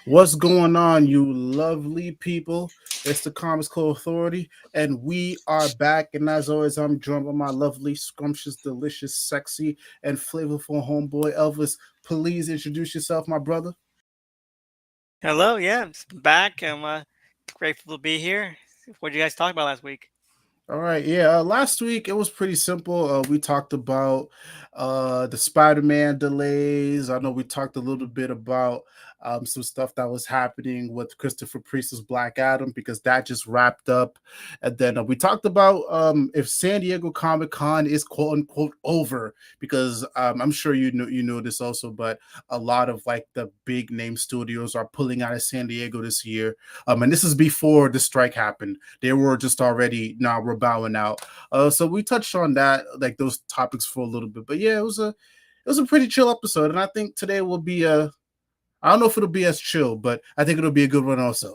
What's going on, you lovely people? It's the Comics Co Authority, and we are back. And as always, I'm joined by my lovely, scrumptious, delicious, sexy, and flavorful homeboy Elvis. Please introduce yourself, my brother. Hello, yeah, I'm back. I'm grateful to be here. What did you guys talk about last week? All right, yeah. Last week it was pretty simple. We talked about the Spider-Man delays. I know we talked a little bit about some stuff that was happening with Christopher Priest's Black Adam because that just wrapped up, and then we talked about if San Diego Comic Con is quote unquote over because I'm sure you know this also, but a lot of like the big name studios are pulling out of San Diego this year. And this is before the strike happened. They were just already now we're bowing out. So we touched on that, like those topics for a little bit. But yeah, it was a pretty chill episode, and I think today will be a. I don't know if it'll be as chill, but I think it'll be a good one also.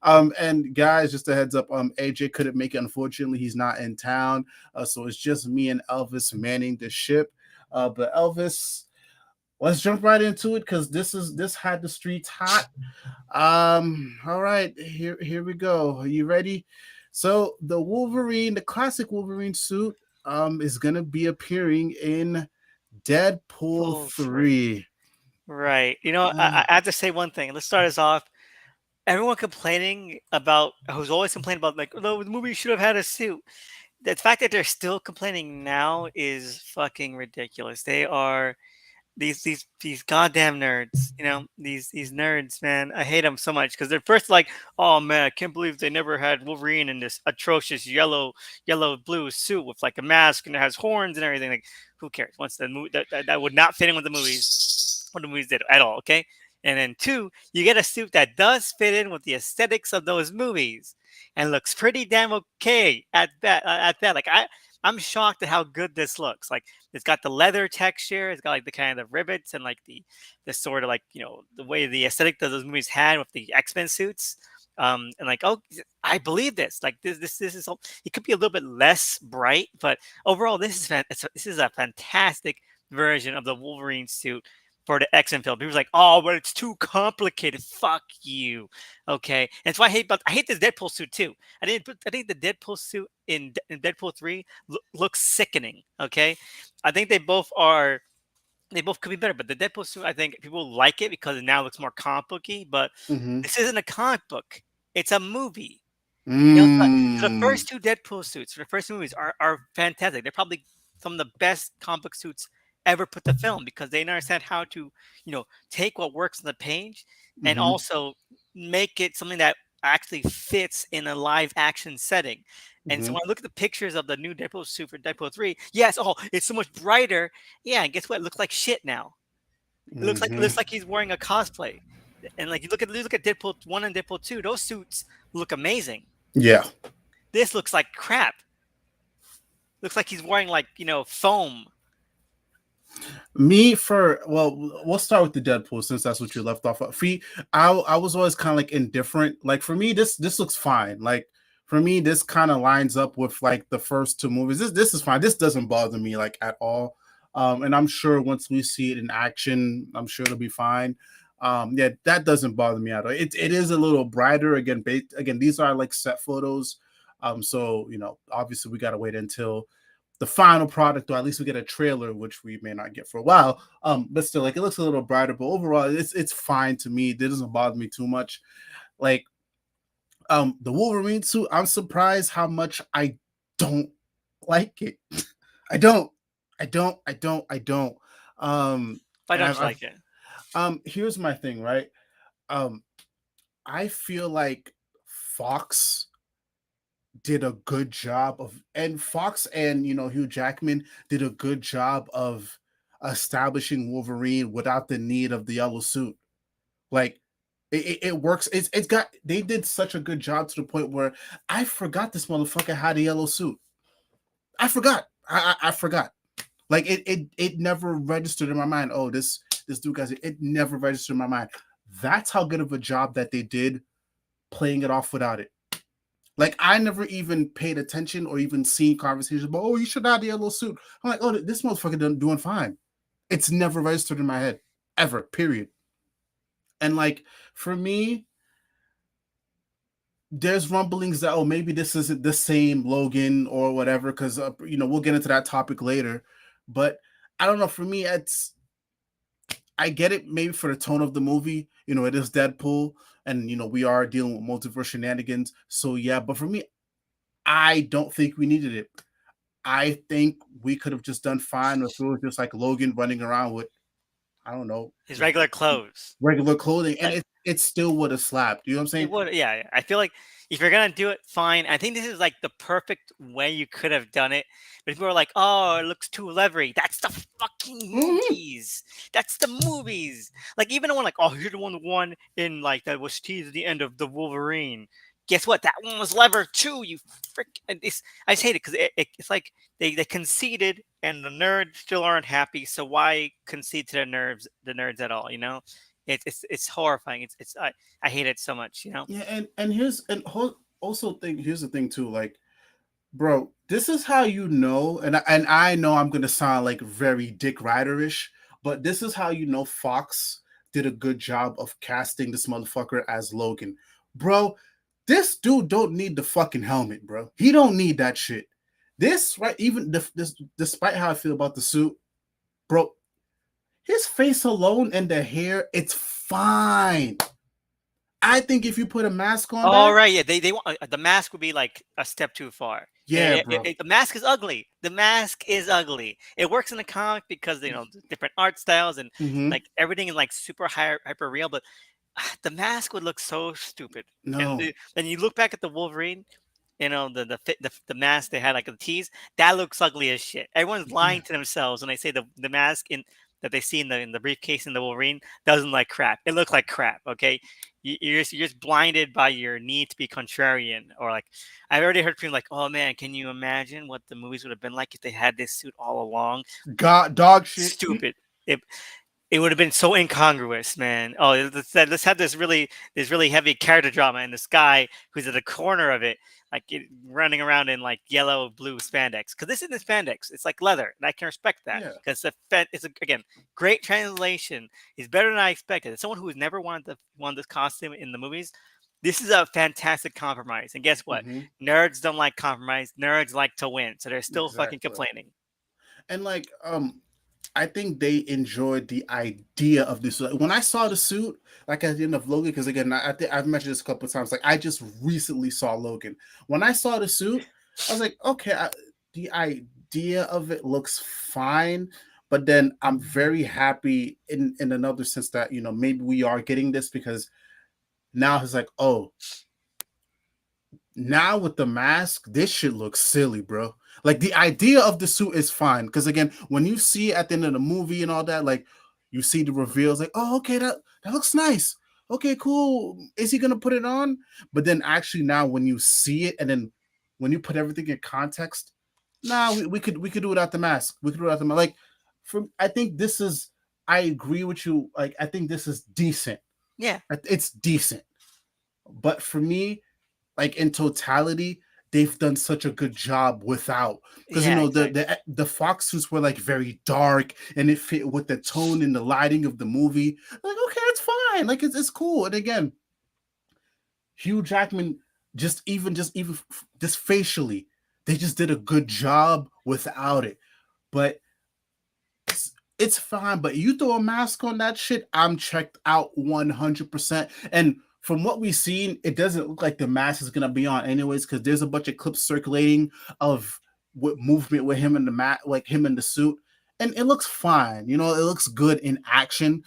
And guys, just a heads up, AJ couldn't make it. Unfortunately, he's not in town, so it's just me and Elvis manning the ship. But Elvis, let's jump right into it because this had the streets hot. All right, here we go. Are you ready? So the Wolverine, the classic Wolverine suit, is gonna be appearing in Deadpool Full three. 3. Right. I have to say one thing. Let's start us off. Everyone complaining about who's always complaining about like, oh, the movie should have had a suit. The fact that they're still complaining now is fucking ridiculous. They are these goddamn nerds, these nerds, man. I hate them so much because they're first like, oh man, I can't believe they never had Wolverine in this atrocious yellow blue suit with like a mask and it has horns and everything. Like, who cares? Once the movie that would not fit in with the movies, what the movies did at all. Okay, and then two, you get a suit that does fit in with the aesthetics of those movies and looks pretty damn okay at that. Like I'm shocked at how good this looks. Like it's got the leather texture. It's got like the kind of the rivets and like the sort of like the way the aesthetic that those movies had with the X-Men suits. And like, oh, I believe this. Like this is it could be a little bit less bright, but overall this is a fantastic version of the Wolverine suit for the X-Men film. People's like, oh, but it's too complicated. Fuck you. Okay, and so I hate this Deadpool suit too. I think the Deadpool suit in Deadpool 3 looks sickening. Okay, I think they both could be better, but the Deadpool suit, I think people like it because it now looks more comic booky. But Mm-hmm. this isn't a comic book; it's a movie. So the Mm. first two Deadpool suits, the first movies are fantastic. They're probably some of the best comic book suits ever put to film because they understand how to, take what works on the page and Mm-hmm. also make it something that actually fits in a live action setting. And so Mm-hmm. when I look at the pictures of the new Deadpool suit for Deadpool 3, yes, oh, it's so much brighter. Yeah, and guess what? It looks like shit now. It Mm-hmm. looks like he's wearing a cosplay. And like you look at Deadpool 1 and Deadpool 2, those suits look amazing. Yeah. This looks like crap. Looks like he's wearing like, foam. Me for well, we'll start with the Deadpool since that's what you left off of. I was always kind of like indifferent. Like for me, this looks fine. Like for me, this kind of lines up with like the first two movies. This is fine. This doesn't bother me like at all. And I'm sure once we see it in action, I'm sure it'll be fine. Yeah, that doesn't bother me at all. It is a little brighter again. Again, these are like set photos. So obviously we gotta wait until the final product, or at least we get a trailer, which we may not get for a while. But still, like it looks a little brighter. But overall, it's fine to me. It doesn't bother me too much. Like the Wolverine suit, I'm surprised how much I don't like it. I don't. I don't. Why And don't you like it? here's my thing, right? Um, I feel like Fox did a good job of, and Fox and Hugh Jackman did a good job of establishing Wolverine without the need of the yellow suit. Like it works. It's got they did such a good job to the point where I forgot this motherfucker had a yellow suit. I forgot. I forgot. Like it never registered in my mind. Oh, this dude guys, it never registered in my mind. That's how good of a job that they did playing it off without it. Like I never even paid attention or even seen conversations about, oh, you should have the yellow suit. I'm like, oh, this motherfucker doing fine. It's never registered in my head ever. Period. And like for me, there's rumblings that maybe this isn't the same Logan or whatever, because we'll get into that topic later. But I don't know. For me, I get it maybe for the tone of the movie. It is Deadpool, and we are dealing with multiverse shenanigans. So yeah, but for me, I don't think we needed it. I think we could have just done fine if it was just like Logan running around with, I don't know, his regular clothes. regular clothing, and it still would have slapped. You know what I'm It saying? would, yeah. I feel like if you're gonna do it, fine. I think this is like the perfect way you could have done it. But people are like, "Oh, it looks too leathery." That's the fucking Mm-hmm. movies. That's the movies. Like even the one like, "Oh, you're the one in like that was teased at the end of the Wolverine." Guess what? That one was leather too. You frick. I just hate it because it's like they conceded, and the nerds still aren't happy. So why concede to the nerds at all? It's horrifying. I hate it so much. Yeah, and also here's the thing too, like, bro, this is how and I know I'm gonna sound like very Dick Rider-ish, but this is how Fox did a good job of casting this motherfucker as Logan. Bro, this dude don't need the fucking helmet, bro. He don't need that shit. This, right, even this, despite how I feel about the suit, bro, his face alone and the hair, it's fine. I think if you put a mask on Oh that, right, yeah. They want the mask would be like a step too far. yeah, bro. The mask is ugly. The mask is ugly. It works in the comic because the different art styles and Mm-hmm. like everything is like super hyper real. But the mask would look so stupid. And No. then you look back at the Wolverine, the mask they had like the tease that looks ugly as shit. Everyone's Yeah. lying to themselves when they say the mask that they see in the briefcase in the Wolverine doesn't like crap. It looks like crap. Okay, you're just blinded by your need to be contrarian, or like I've already heard people like, oh man, can you imagine what the movies would have been like if they had this suit all along? God, dog shit. Stupid. It would have been so incongruous, man. Oh, let's have this really heavy character drama, and this guy who's at the corner of it, like running around in like yellow, blue spandex. Because this isn't spandex; it's like leather, and I can respect that Yeah. because again great translation. It's better than I expected. As someone who's never wanted this costume in the movies, this is a fantastic compromise. And guess what? Mm-hmm. Nerds don't like compromise. Nerds like to win, so they're still fucking Exactly. complaining. And like, I think they enjoyed the idea of this. Like, when I saw the suit, like at the end of Logan, because again, I think I've mentioned this a couple of times. Like, I just recently saw Logan. When I saw the suit, I was like, okay, the idea of it looks fine. But then I'm very happy in another sense that maybe we are getting this, because now it's like, oh, now with the mask, this shit looks silly, bro. Like the idea of the suit is fine, because again, when you see it at the end of the movie and all that, like you see the reveals, like, oh, okay, that looks nice. Okay, cool. Is he gonna put it on? But then actually now when you see it and then when you put everything in context, nah, we could do without the mask. We could do without the mask. Like, I think this is. I agree with you. Like, I think this is decent. Yeah. It's decent. But for me, like in totality, they've done such a good job without, because Yeah, exactly. the Fox suits were like very dark and it fit with the tone and the lighting of the movie. Like, okay, it's fine. Like it's cool. And again, Hugh Jackman just facially, they just did a good job without it. But it's fine. But you throw a mask on that shit, I'm checked out 100%. And from what we've seen, it doesn't look like the mask is gonna be on anyways, because there's a bunch of clips circulating of what movement with him in the like him in the suit, and it looks fine. It looks good in action,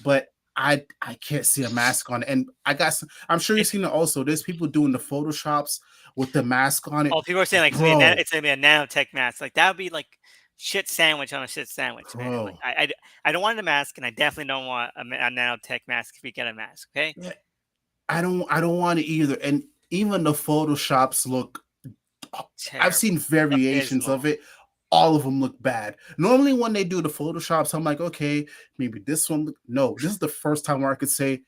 but I can't see a mask on it. And I'm sure you've seen it also. There's people doing the photoshops with the mask on it. Oh, people are saying like Bro, it's gonna be a nanotech mask. Like that would be like shit sandwich on a shit sandwich, man. Like bro. I don't want a mask, and I definitely don't want a nanotech mask if we get a mask. Okay. Yeah, I don't want it either. And even the photoshops look. I've Terrible. seen variations Abysmal. of it. All of them look bad. Normally, when they do the photoshops, I'm like, okay, maybe this one. No, this is the first time where I could say,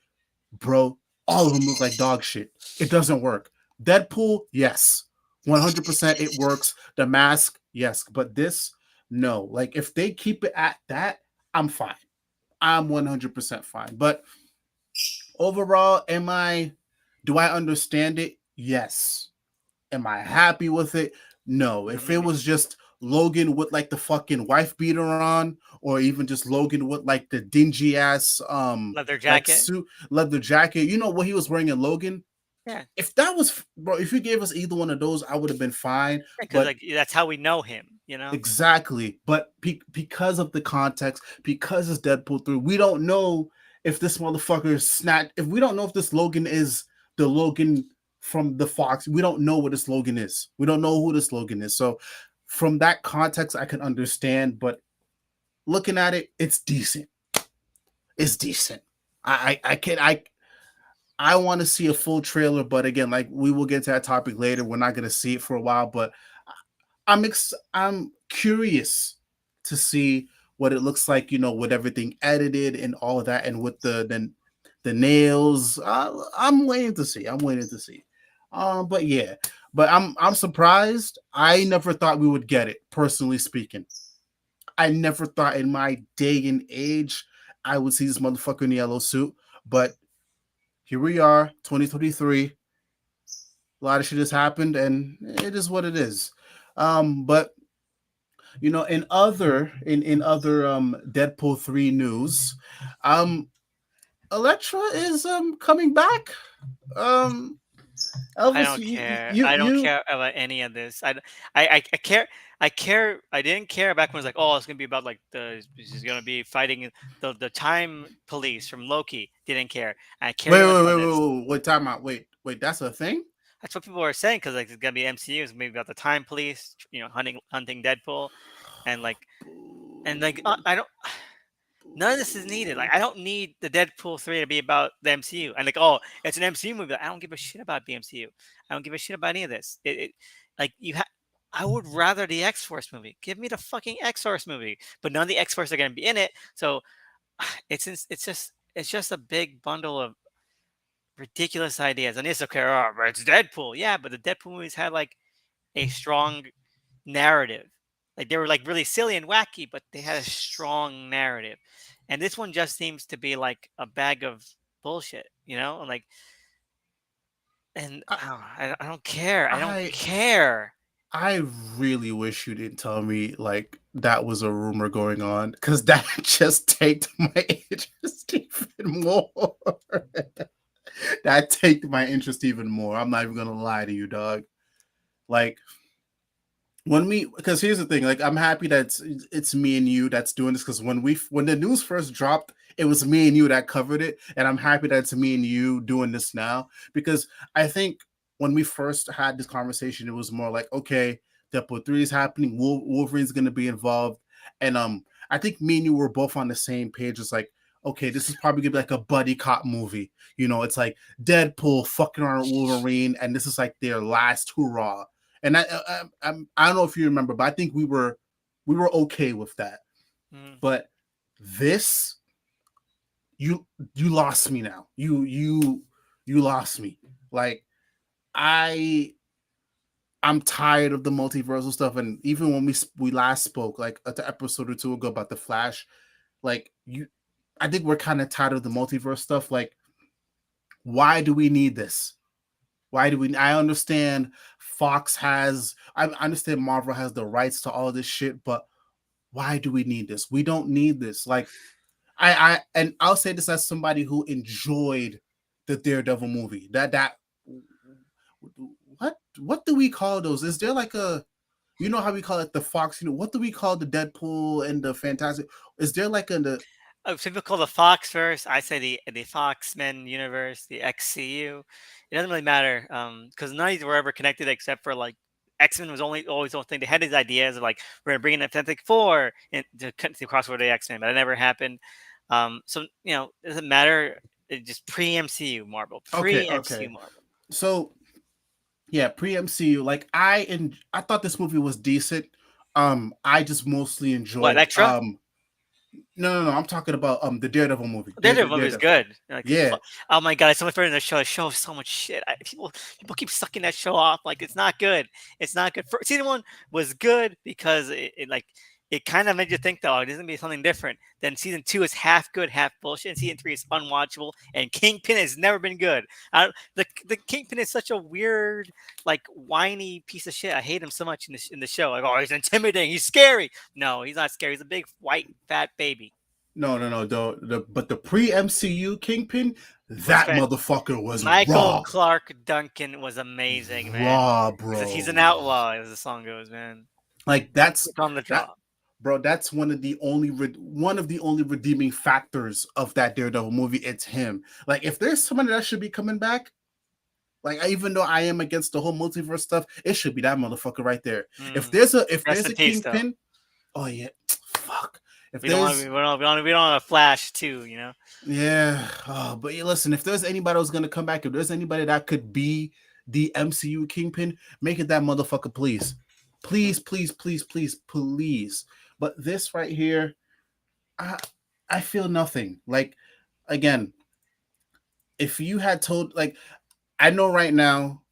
bro, all of them look like dog shit. It doesn't work. Deadpool, yes, 100% it works. The mask, yes, but this, no. Like, if they keep it at that, I'm fine. I'm 100% fine. But overall, do I understand it? Yes. Am I happy with it? No. If it was just Logan with like the fucking wife beater on, or even just Logan with like the dingy ass leather like jacket. suit, leather jacket, you know what he was wearing in Logan? Yeah, If that was, bro, if you gave us either one of those, I would have been fine. because But like that's how we know him. You know. exactly. But because of the context, because it's Deadpool 3, we don't know if this motherfucker snatched. If we don't know if this Logan is the Logan from the Fox, we don't know what this Logan is. We don't know who this Logan is. So from that context, I can understand. But looking at it, it's decent. It's decent. I can I want to see a full trailer, but again, like we will get to that topic later. We're not going to see it for a while, but I'm curious to see what it looks like, you know, with everything edited and all of that, and with the nails. I'm waiting to see. I'm waiting to see. But yeah, but I'm surprised. I never thought we would get it. Personally speaking, I never thought in my day and age I would see this motherfucker in the yellow suit. But here we are, 2023. A lot of shit has happened, and it is what it is. But you know, in other Deadpool 3 news, um Elektra is coming back. Um I Elvis, don't care. I don't you care about any of this. I care. I care. I didn't care back when it was like, oh, it's gonna be about like he's gonna be fighting the time police from Loki. Didn't care. I care wait, less wait, about wait, this. wait, wait, wait, time out. Wait, that's a thing? That's what people were saying because like it's gonna be MCU. It's maybe about the time police, hunting Deadpool, and like I don't. None of this is needed. Like I don't need the Deadpool 3 to be about the MCU. And like, oh, it's an MCU movie. I don't give a shit about the MCU. I don't give a shit about any of this. Like I would rather the X Force movie. Give me the fucking X Force movie. But none of the X Force are going to be in it. So it's just a big bundle of ridiculous ideas. And it's okay. Oh, but it's Deadpool. Yeah, but the Deadpool movies had like a strong narrative. Like they were like really silly and wacky, but they had a strong narrative. And this one just seems to be like a bag of bullshit, Like, and I I don't care. I don't I care. I really wish you didn't tell me like that was a rumor going on, because that just taked my interest even more. That take my interest even more. I'm not even gonna lie to you, dog. Like because here's the thing, like I'm happy that it's me and you that's doing this, because when the news first dropped, it was me and you that covered it, and I'm happy that it's me and you doing this now, because I think when we first had this conversation, it was more like, okay, Deadpool 3 is happening, Wolverine's going to be involved, and I think me and you were both on the same page. It's like, okay, this is probably gonna be like a buddy cop movie, you know, it's like Deadpool fucking on Wolverine, and this is like their last hurrah. And I don't know if you remember, but I think we were okay with that. Mm. But this, you lost me now. You lost me. Like I'm tired of the multiversal stuff. And even when we last spoke, like an episode or two ago about the Flash, like I think we're kind of tired of the multiverse stuff. Like, why do we need this? Why do we? I understand I understand Marvel has the rights to all this shit, but why do we need this? We don't need this. Like, and I'll say this as somebody who enjoyed the Daredevil movie. That what do we call those? Is there like a, you know how we call it the Fox? You know, what do we call the Deadpool and the Fantastic? Is there like Some people call the Foxverse. I say the Foxmen universe, the XCU. It doesn't really matter because none of these were ever connected except for like X-Men was always the only thing. They had these ideas of like we're gonna bring in the Fantastic Four and to cross over the X-Men, but it never happened. So it doesn't matter. It just pre MCU Marvel, okay, pre okay. MCU Marvel. So yeah, pre MCU. Like I thought this movie was decent. I just mostly What enjoyed Elektra? no, I'm talking about the Daredevil movie. Daredevil movie is good. Like, Yeah. oh my god, it's so much better than the show. The show is so much shit. People keep sucking that show off. Like it's not good. It's not good. Season one was good because it kind of made you think though, this is gonna be something different. Then season 2 is half good, half bullshit, and season 3 is unwatchable. And Kingpin has never been good. The Kingpin is such a weird, like whiny piece of shit. I hate him so much in the show. Like, oh, he's intimidating, he's scary. No, he's not scary. He's a big white fat baby. No. But the pre-MCU Kingpin, Was that fan- motherfucker was Michael raw, Clark Duncan was amazing, man. He's an bro. outlaw, as the song goes, man. Like that's Quick on the that, draw. bro. That's one of the only redeeming factors of that Daredevil movie. It's him. Like, if there's somebody that should be coming back, like, even though I am against the whole multiverse stuff, it should be that motherfucker right there. If there's Rest a in peace, though. Kingpin, oh yeah, fuck. If We don't there's want we don't want a Flash too, you know. Yeah, but listen, if there's anybody who's gonna come back, if there's anybody that could be the MCU Kingpin, make it that motherfucker, please, please. But this right here, I feel nothing. Like, again, if you had told, like, I know right now,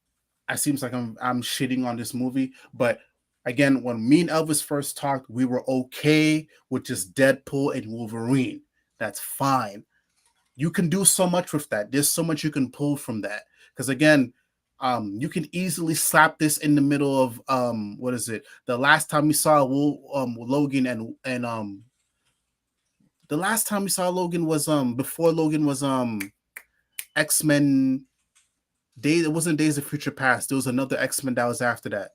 it seems like I'm shitting on this movie, but again, when me and Elvis first talked, we were okay with just Deadpool and Wolverine. That's fine. You can do so much with that. There's so much you can pull from that. Because again, you can easily slap this in the middle of what is it? The last time we saw Logan and the last time we saw Logan was before Logan was X-Men Days. It wasn't Days of Future Past. There was another X-Men that was after that.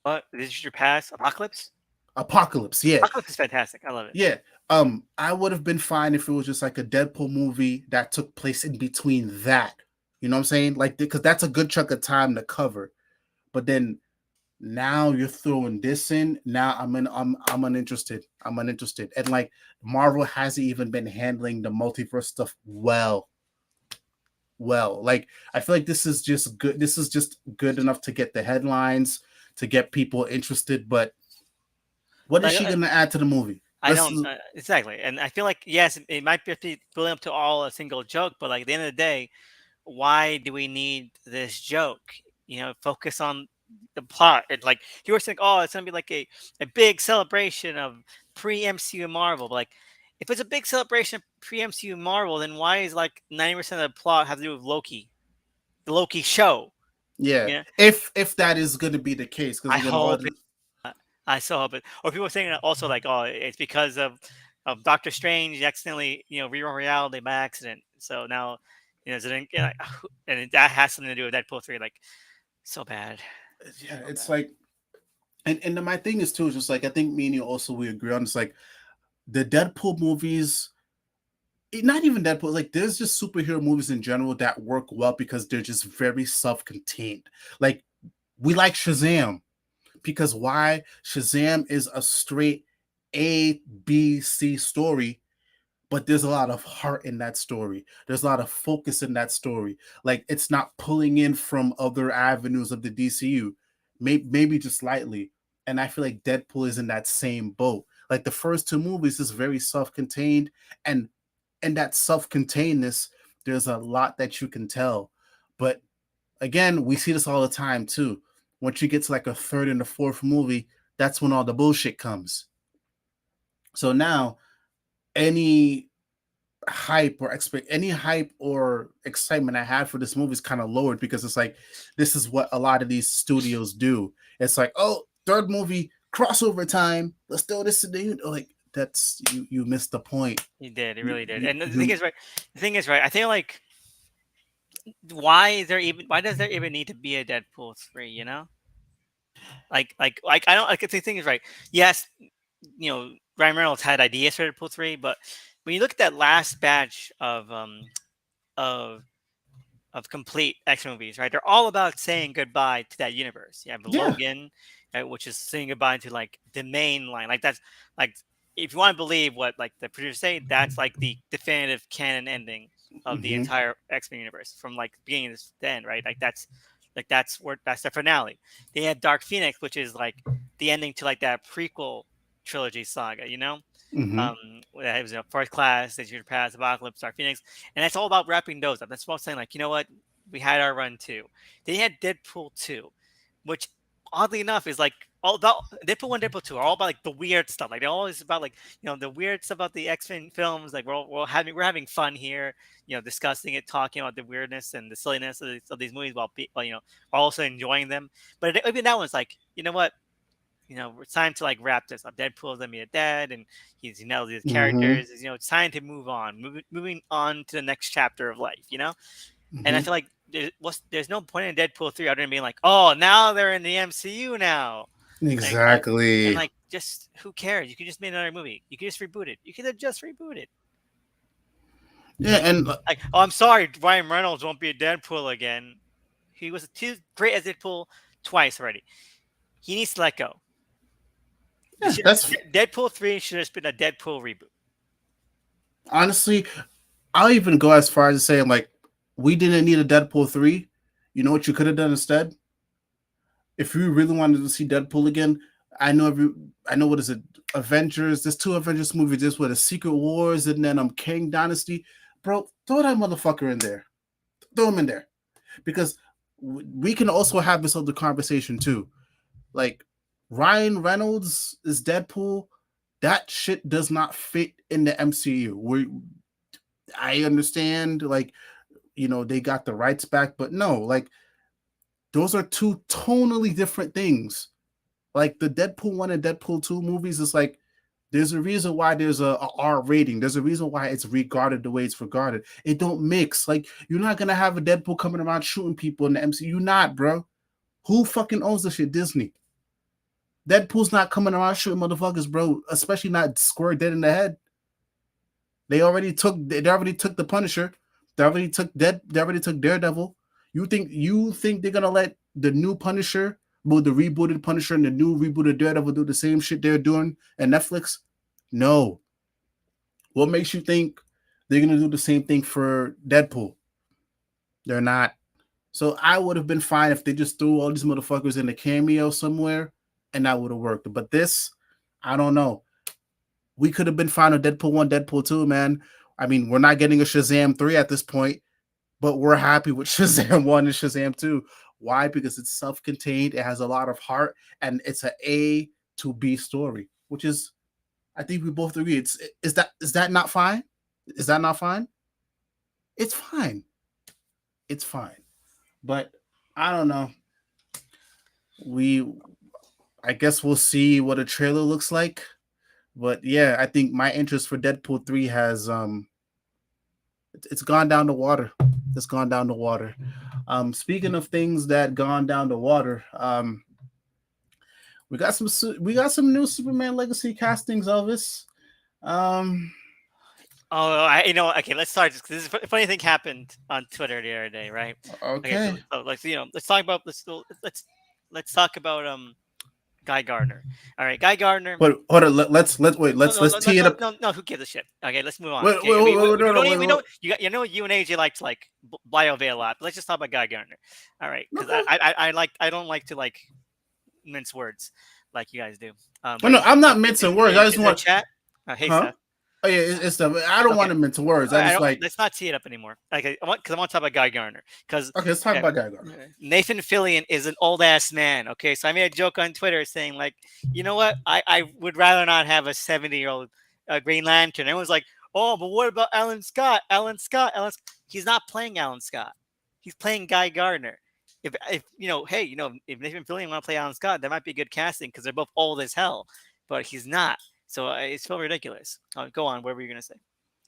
What? This is your past? Apocalypse? Apocalypse, yeah. Apocalypse is fantastic. I love it. Yeah. I would have been fine if it was just like a Deadpool movie that took place in between that. You know what I'm saying? Like, because that's a good chunk of time to cover. But then now you're throwing this in. Now I'm uninterested. I'm uninterested. And like, Marvel hasn't even been handling the multiverse stuff well. Like, I feel like this is just good. This is just good enough to get the headlines, to get people interested. But what is she gonna add to the movie? I don't exactly, and I feel like yes, it might be building up to all a single joke, but like at the end of the day, why do we need this joke? You know, focus on the plot. And like you were saying, oh, it's gonna be like a big celebration of pre-MCU Marvel. But like, if it's a big celebration of pre-MCU Marvel, then why is like 90% of the plot have to do with Loki, the Loki show? Yeah, You know? if that is going to be the case, because I hope. I still hope it. Or people saying also like, oh, it's because of Doctor Strange accidentally, rewrote reality by accident. So now, and that has something to do with Deadpool 3. Like, so bad. Yeah, So it's bad. like, and my thing is too, is just like, I think me and you also we agree on. It's like the Deadpool movies. Not even Deadpool. Like, there's just superhero movies in general that work well because they're just very self-contained. Like, we like Shazam. Because why? Shazam is a straight A, B, C story, but there's a lot of heart in that story. There's a lot of focus in that story. Like, it's not pulling in from other avenues of the DCU, maybe just slightly. And I feel like Deadpool is in that same boat. Like, the first two movies is very self-contained, and in that self-containedness, there's a lot that you can tell. But again, we see this all the time too. Once you get to like a third and a fourth movie, that's when all the bullshit comes. So now, any any hype or excitement I had for this movie is kind of lowered because it's like this is what a lot of these studios do. It's like, oh, third movie crossover time. Let's do this today. Like, that's you missed the point. He did. He really did. And the thing is, right. The thing is, right. I feel like why does there even need to be a Deadpool 3? You know, like I don't like the thing is right. Yes, Ryan Reynolds had ideas for Deadpool 3, but when you look at that last batch of complete X movies, right? They're all about saying goodbye to that universe. You have Logan, right, which is saying goodbye to like the main line. Like that's like if you want to believe what like the producers say, that's like the definitive canon ending of the entire X-Men universe from like beginning to the end, right? Like that's the finale. They had Dark Phoenix, which is like the ending to like that prequel trilogy saga, you know? It was First Class, Days of Future Past, Apocalypse, Dark Phoenix, and it's all about wrapping those up. That's about saying like, you know what, we had our run too. They had Deadpool 2, which oddly enough is like all about Deadpool 1, Deadpool 2 are all about like the weird stuff. Like they're always about like the weird stuff about the X-Men films. Like we're having fun here, discussing it, talking about the weirdness and the silliness of these movies while while also enjoying them. But even that one's like, you know what? It's time to like wrap this up. Deadpool's gonna be dead, and he's these Mm-hmm. characters. It's time to move on, moving on to the next chapter of life. And I Mm-hmm. feel like there's no point in Deadpool 3 other than being like, oh, now they're in the MCU now. And Exactly. like, just who cares? You could just make another movie. You could just reboot it. You could have just rebooted. Yeah, and Like, oh, I'm sorry, Ryan Reynolds won't be a Deadpool again. He was too great as Deadpool twice already. He needs to let go. yeah, that's Deadpool 3 should have been a Deadpool reboot. honestly, I'll even go as far as saying like, we didn't need a Deadpool 3. You know what you could have done instead? If you really wanted to see Deadpool again, I know what is it? Avengers. There's 2 Avengers movies. There's what a Secret Wars and then Kang Dynasty. Bro, throw that motherfucker in there. Throw him in there. Because we can also have this other conversation too. Like Ryan Reynolds is Deadpool. That shit does not fit in the MCU. I understand, like, they got the rights back, but no, like, those are 2 tonally different things. Like the Deadpool 1 and Deadpool 2 movies is like, there's a reason why there's a R rating. There's a reason why it's regarded the way it's regarded. It don't mix. Like, you're not gonna have a Deadpool coming around shooting people in the MCU. You're not, bro. Who fucking owns this shit? Disney. Deadpool's not coming around shooting motherfuckers, bro. Especially not square dead in the head. They already took the Punisher. They already took Daredevil. You think they're gonna let the new Punisher, the rebooted Punisher and the new rebooted Daredevil do the same shit they're doing at Netflix? No. What makes you think they're gonna do the same thing for Deadpool? They're not. So I would have been fine if they just threw all these motherfuckers in a cameo somewhere, and that would have worked. But this, I don't know. We could have been fine with Deadpool 1, Deadpool 2, man. I mean, we're not getting a Shazam 3 at this point, but we're happy with Shazam 1 and Shazam 2. Why? Because it's self-contained, it has a lot of heart, and it's an A to B story, which is, I think we both agree. Is that not fine? Is that not fine? It's fine. It's fine. But I don't know. I guess we'll see what a trailer looks like. But yeah, I think my interest for Deadpool 3 has it's gone down the water. It's gone down the water. Speaking of things that gone down the water, we got some new Superman Legacy castings, Elvis. Okay, let's start. This is a funny thing happened on Twitter the other day, right? Okay. So let's talk about let's talk about Guy Gardner. All right, Guy Gardner. Wait, hold on. Let's tee it up. No, who gives a shit? Okay, let's move on. Wait, Okay, we know wait. you and AJ like to like BioVay a lot. But let's just talk about Guy Gardner. All right, because Okay. I don't like to like mince words like you guys do. No, I'm not mincing words. I just want chat. Hey, huh? Seth. Oh yeah, it's the. I don't want to mince words. I just like. Let's not tee it up anymore. Okay, I want to talk about Guy Gardner because Okay, let's talk about Guy Gardner. Nathan Fillion is an old ass man. Okay, so I made a joke on Twitter saying like, you know what, I would rather not have a 70-year-old Green Lantern. Everyone's like, oh, but what about Alan Scott? He's not playing Alan Scott. He's playing Guy Gardner. If if Nathan Fillion want to play Alan Scott, that might be a good casting because they're both old as hell. But he's not. So it's so ridiculous. Go on. What were you gonna say?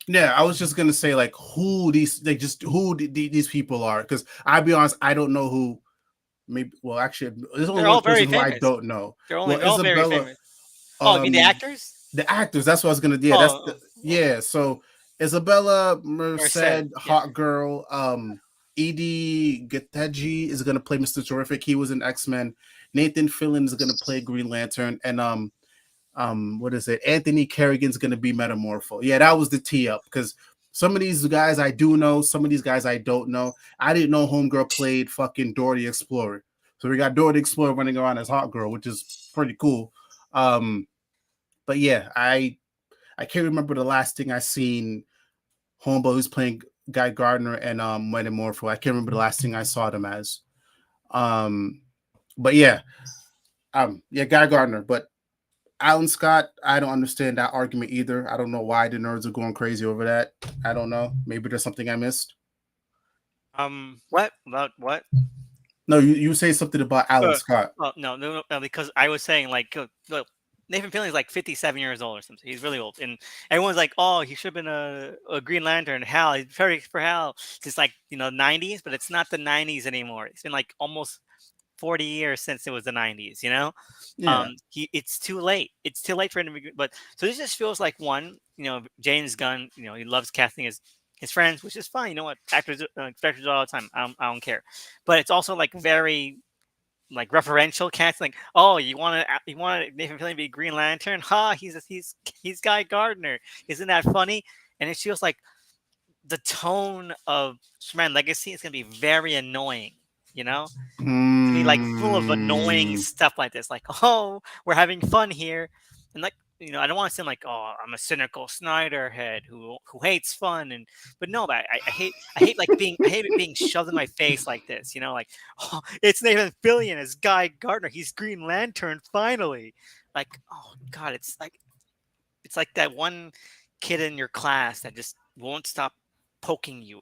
Yeah, I was just gonna say like who these people are, because I'll be honest, I don't know who. Maybe actually, there's only one person who I don't know. They're all very famous. I mean the actors. The actors. That's what I was gonna do. Yeah, So Isabella Merced, Hawkgirl. Edie Gateji is gonna play Mr. Terrific. He was in X-Men. Nathan Fillion is gonna play Green Lantern, and what is it? Anthony Kerrigan's gonna be Metamorpho. Yeah, that was the tee up, because some of these guys I do know, some of these guys I don't know. I didn't know Homegirl played fucking Dora the Explorer. So we got Dora the Explorer running around as Hawkgirl, which is pretty cool. But yeah, I can't remember the last thing I seen Homeboy who's playing Guy Gardner and Metamorpho. I can't remember the last thing I saw them as. But yeah. Yeah, Guy Gardner, but Alan Scott, I don't understand that argument either. I don't know why the nerds are going crazy over that. I don't know. Maybe there's something I missed. What about what? No, you say something about Alan Scott. Oh no, because I was saying like, look, Nathan Fillion's like 57 years old or something. He's really old, and everyone's like, oh, he should have been a Green Lantern. Hal, he's very for Hal. It's like 90s, but it's not the 90s anymore. It's been like almost 40 years since it was the 90s. Yeah. It's too late. It's too late for him to be. But so this just feels like one. James Gunn. He loves casting his friends, which is fine. You know what? Actors, directors do all the time. I don't care. But it's also like very like referential cast, like, oh, you want Nathan Fillion to be Green Lantern? Ha, he's Guy Gardner. Isn't that funny? And it feels like the tone of Superman Legacy is gonna be very annoying. To be like full of annoying stuff like this, like, oh, we're having fun here, and like, I don't want to seem like, oh, I'm a cynical Snyder head who hates fun, but no, but I hate it being shoved in my face like this, like, oh, it's Nathan Fillion as Guy Gardner, he's Green Lantern finally, like, oh god, it's like that one kid in your class that just won't stop poking you.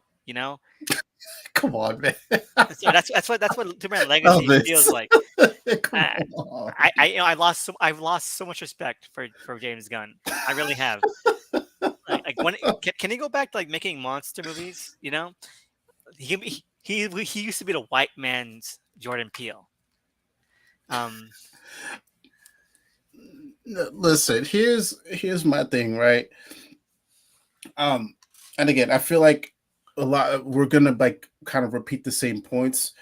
Come on, man. So that's what Superman Legacy feels like. I've lost so much respect for James Gunn. I really have. Like when can he go back to like making monster movies? He used to be the white man's Jordan Peele. Listen, here's my thing, right? And again, I feel like we're gonna like kind of repeat the same points.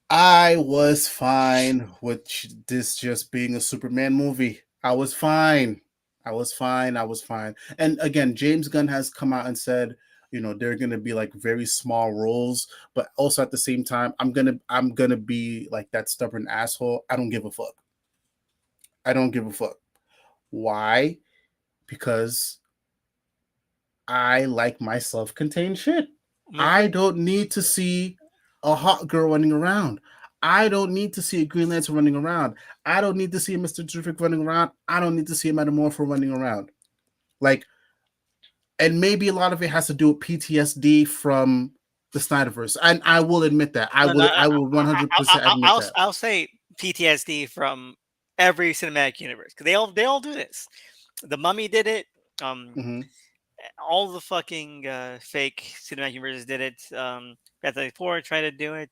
I was fine with this just being a Superman movie. I was fine. And again, James Gunn has come out and said, they're gonna be like very small roles, but also at the same time, I'm gonna be like that stubborn asshole. I don't give a fuck. Why? Because I like my self-contained shit. I don't need to see a Hawkgirl running around. I don't need to see a Green Lantern running around. I don't need to see a Mr. Terrific running around. I don't need to see a Metamorpho running around. Like, and maybe a lot of it has to do with PTSD from the Snyderverse, and I will admit that. I will 100% admit that. I'll say PTSD from every cinematic universe, because they all do this. The Mummy did it. All the fucking fake cinematic universes did it. Fantastic Four tried to do it.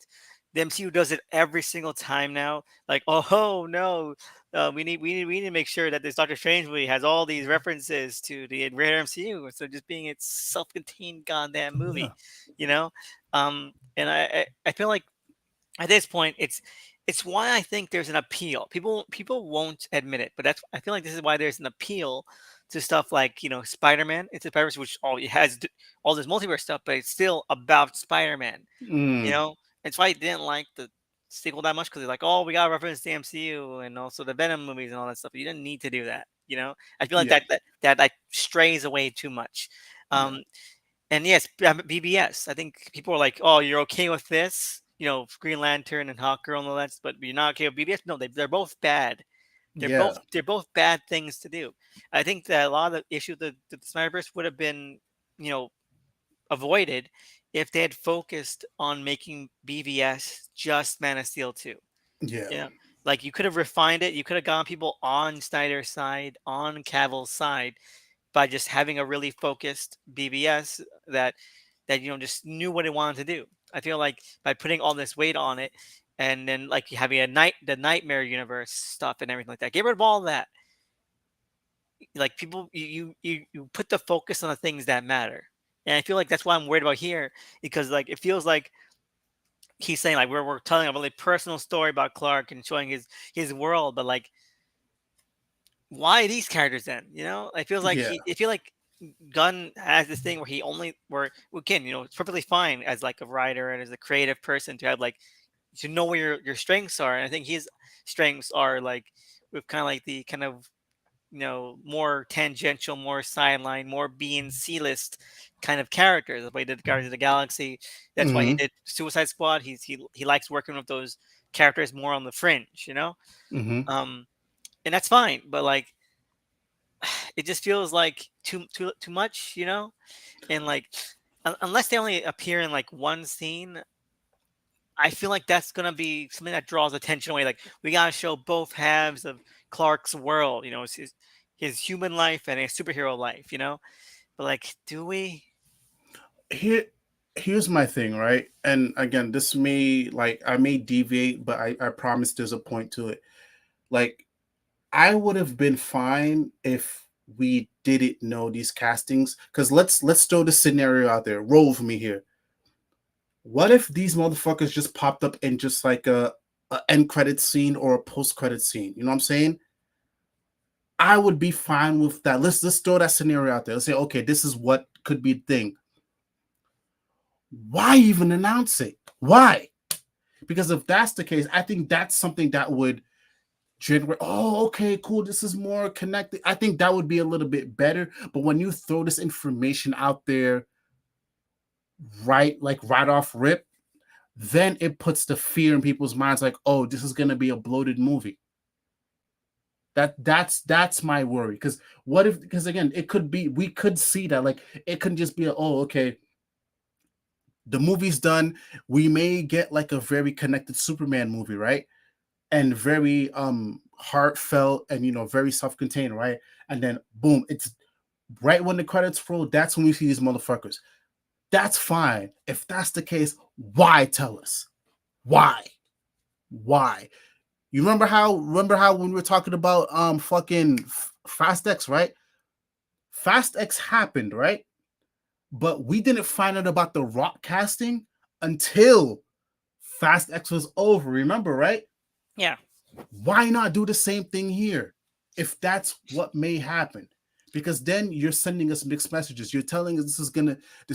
The MCU does it every single time now. Like, oh no, we need to make sure that this Doctor Strange movie has all these references to the greater MCU, so just being its self-contained goddamn movie, And I feel like at this point it's why I think there's an appeal. People won't admit it, but I feel like this is why there's an appeal to stuff like Spider-Man. It's a Spider-Man, which it has all this multiverse stuff, but it's still about Spider-Man. It's why I didn't like the sequel that much, because they're like, oh, we got to reference the MCU and also the Venom movies and all that stuff. You didn't need to do that. I feel like that like strays away too much. And yes, BBS. I think people are like, oh, you're okay with this, Green Lantern and Hawkgirl and all that, but you're not okay with BBS. No, they're both bad. They're both bad things to do. I think that a lot of the issue the Snyderverse would have been, avoided if they had focused on making BVS just Man of Steel 2. Yeah. Like, you could have refined it. You could have gotten people on Snyder's side, on Cavill's side, by just having a really focused BVS that just knew what it wanted to do. I feel like by putting all this weight on it, and then like having the Nightmare universe stuff and everything like that, get rid of all that. Like, people, you put the focus on the things that matter. And I feel like that's why I'm worried about here, because like it feels like he's saying like we're telling a really personal story about Clark and showing his world, but like, why these characters then? I feel like Gunn has this thing where it's perfectly fine as like a writer and as a creative person to have like to know where your strengths are, and I think his strengths are like with kind of like the kind of more tangential, more sideline, more B and C list kind of characters. That's why he did Guardians of the Galaxy. That's why he did Suicide Squad. He likes working with those characters more on the fringe, Mm-hmm. and that's fine. But like, it just feels like too much, and like, unless they only appear in like one scene, I feel like that's gonna be something that draws attention away. Like, we gotta show both halves of Clark's world, his human life and his superhero life, But like, do we? Here, here's my thing, right? And again, this may like I may deviate, but I promise there's a point to it. Like, I would have been fine if we didn't know these castings. Because let's throw the scenario out there. Roll with me here. What if these motherfuckers just popped up in just like a end credit scene or a post credit scene? You know what I'm saying? I would be fine with that. Let's throw that scenario out there. Let's say, okay, this is what could be the thing. Why even announce it? Why? Because if that's the case, I think that's something that would generate, oh, okay, cool, this is more connected. I think that would be a little bit better. But when you throw this information out there right off rip, then it puts the fear in people's minds like, oh, this is gonna be a bloated movie. That's my worry. Because what if, because again, it could be, we could see that, like, it could just be oh, okay, the movie's done. We may get like a very connected Superman movie, right? And very heartfelt and very self-contained, right? And then boom, it's right when the credits roll, that's when we see these motherfuckers. That's fine. If that's the case, why tell us? Why? You remember how when we were talking about fucking Fast X, right? Fast X happened, right? But we didn't find out about the Rock casting until Fast X was over. Remember, right? Yeah. Why not do the same thing here if that's what may happen? Because then you're sending us mixed messages. You're telling us this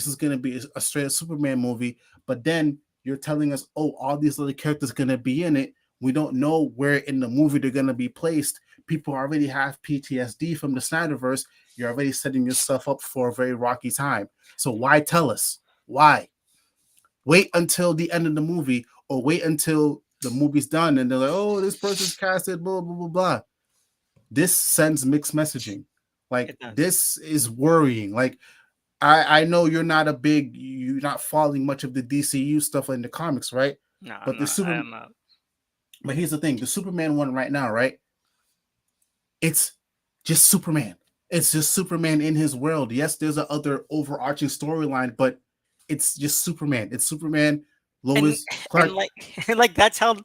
is gonna be a straight up Superman movie, but then you're telling us, oh, all these other characters are gonna be in it. We don't know where in the movie they're gonna be placed. People already have PTSD from the Snyderverse. You're already setting yourself up for a very rocky time. So why tell us? Why? Wait until the end of the movie, or wait until the movie's done and they're like, oh, this person's casted, blah, blah, blah, blah. This sends mixed messaging. Like, It does. this is worrying. Like, I know you're not following much of the DCU stuff in the comics, right? No, But I'm the not. Super I'm not. but here's the thing, the Superman one right now, right? It's just Superman. It's just Superman in his world. Yes, there's a other overarching storyline, but it's just Superman. It's Superman, And Lois, and Clark. like and like that's how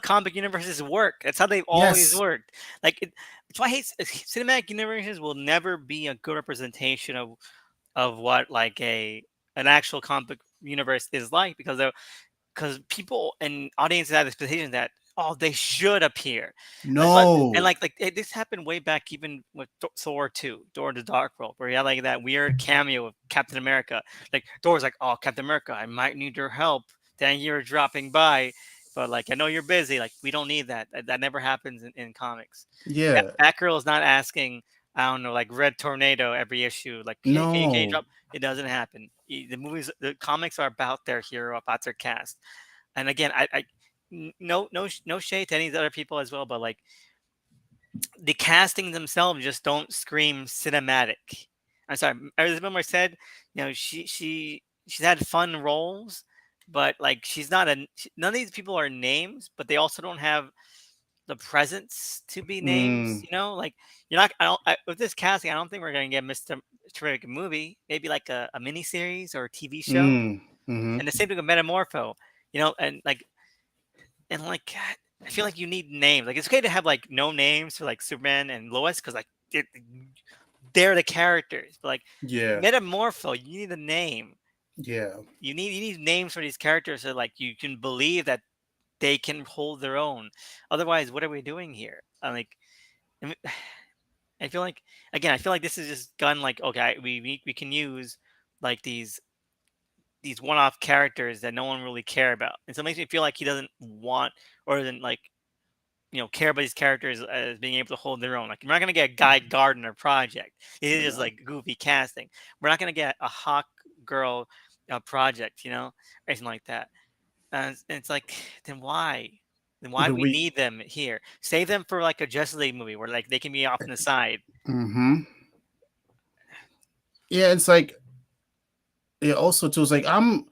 comic universes work. That's how they've always Yes. worked. Like, it's why I hate cinematic universes will never be a good representation of what like an actual comic universe is like, because people and audiences have expectations that, oh, they should appear. And No. this happened way back even with Thor 2, Thor the Dark World, where he had like that weird cameo of Captain America. Like, Thor's like, oh, Captain America, I might need your help. Then you're dropping by, but like, I know you're busy. Like, we don't need that. That never happens in comics. Yeah. Batgirl is not asking, I don't know, like Red Tornado every issue. Like, can you No. drop? It doesn't happen. The comics are about their hero, about their cast. And again, no shade to any of the other people as well, but like, the casting themselves just don't scream cinematic. I'm sorry, as Miller said, she's had fun roles, but like, she's not none of these people are names, but they also don't have the presence to be names. Mm, Like, you're not. With this casting, I don't think we're gonna get Mr. Terrific movie. Maybe like a mini series or a TV show. mhm. And the same thing with Metamorpho. And like, I feel like you need names. Like, it's okay to have like no names for like Superman and Lois, because like, they're the characters. But like, Yeah. Metamorpho, you need a name. Yeah. You need names for these characters, so like, you can believe that they can hold their own. Otherwise, what are we doing here? I mean, I feel like, again, I feel like this is just Gunn. Like, okay, we can use like these one-off characters that no one really care about, and so it makes me feel like he doesn't want, or doesn't like, care about these characters as being able to hold their own. Like, we're not gonna get a Guy Gardner project. It is just No. like goofy casting. We're not gonna get a Hawk Girl project, or anything like that. And it's like, then why? Then why do we we need them here? Save them for like a Justice League movie where like they can be off on the side. mm-hmm. Yeah, it's like yeah, also too, it's like I'm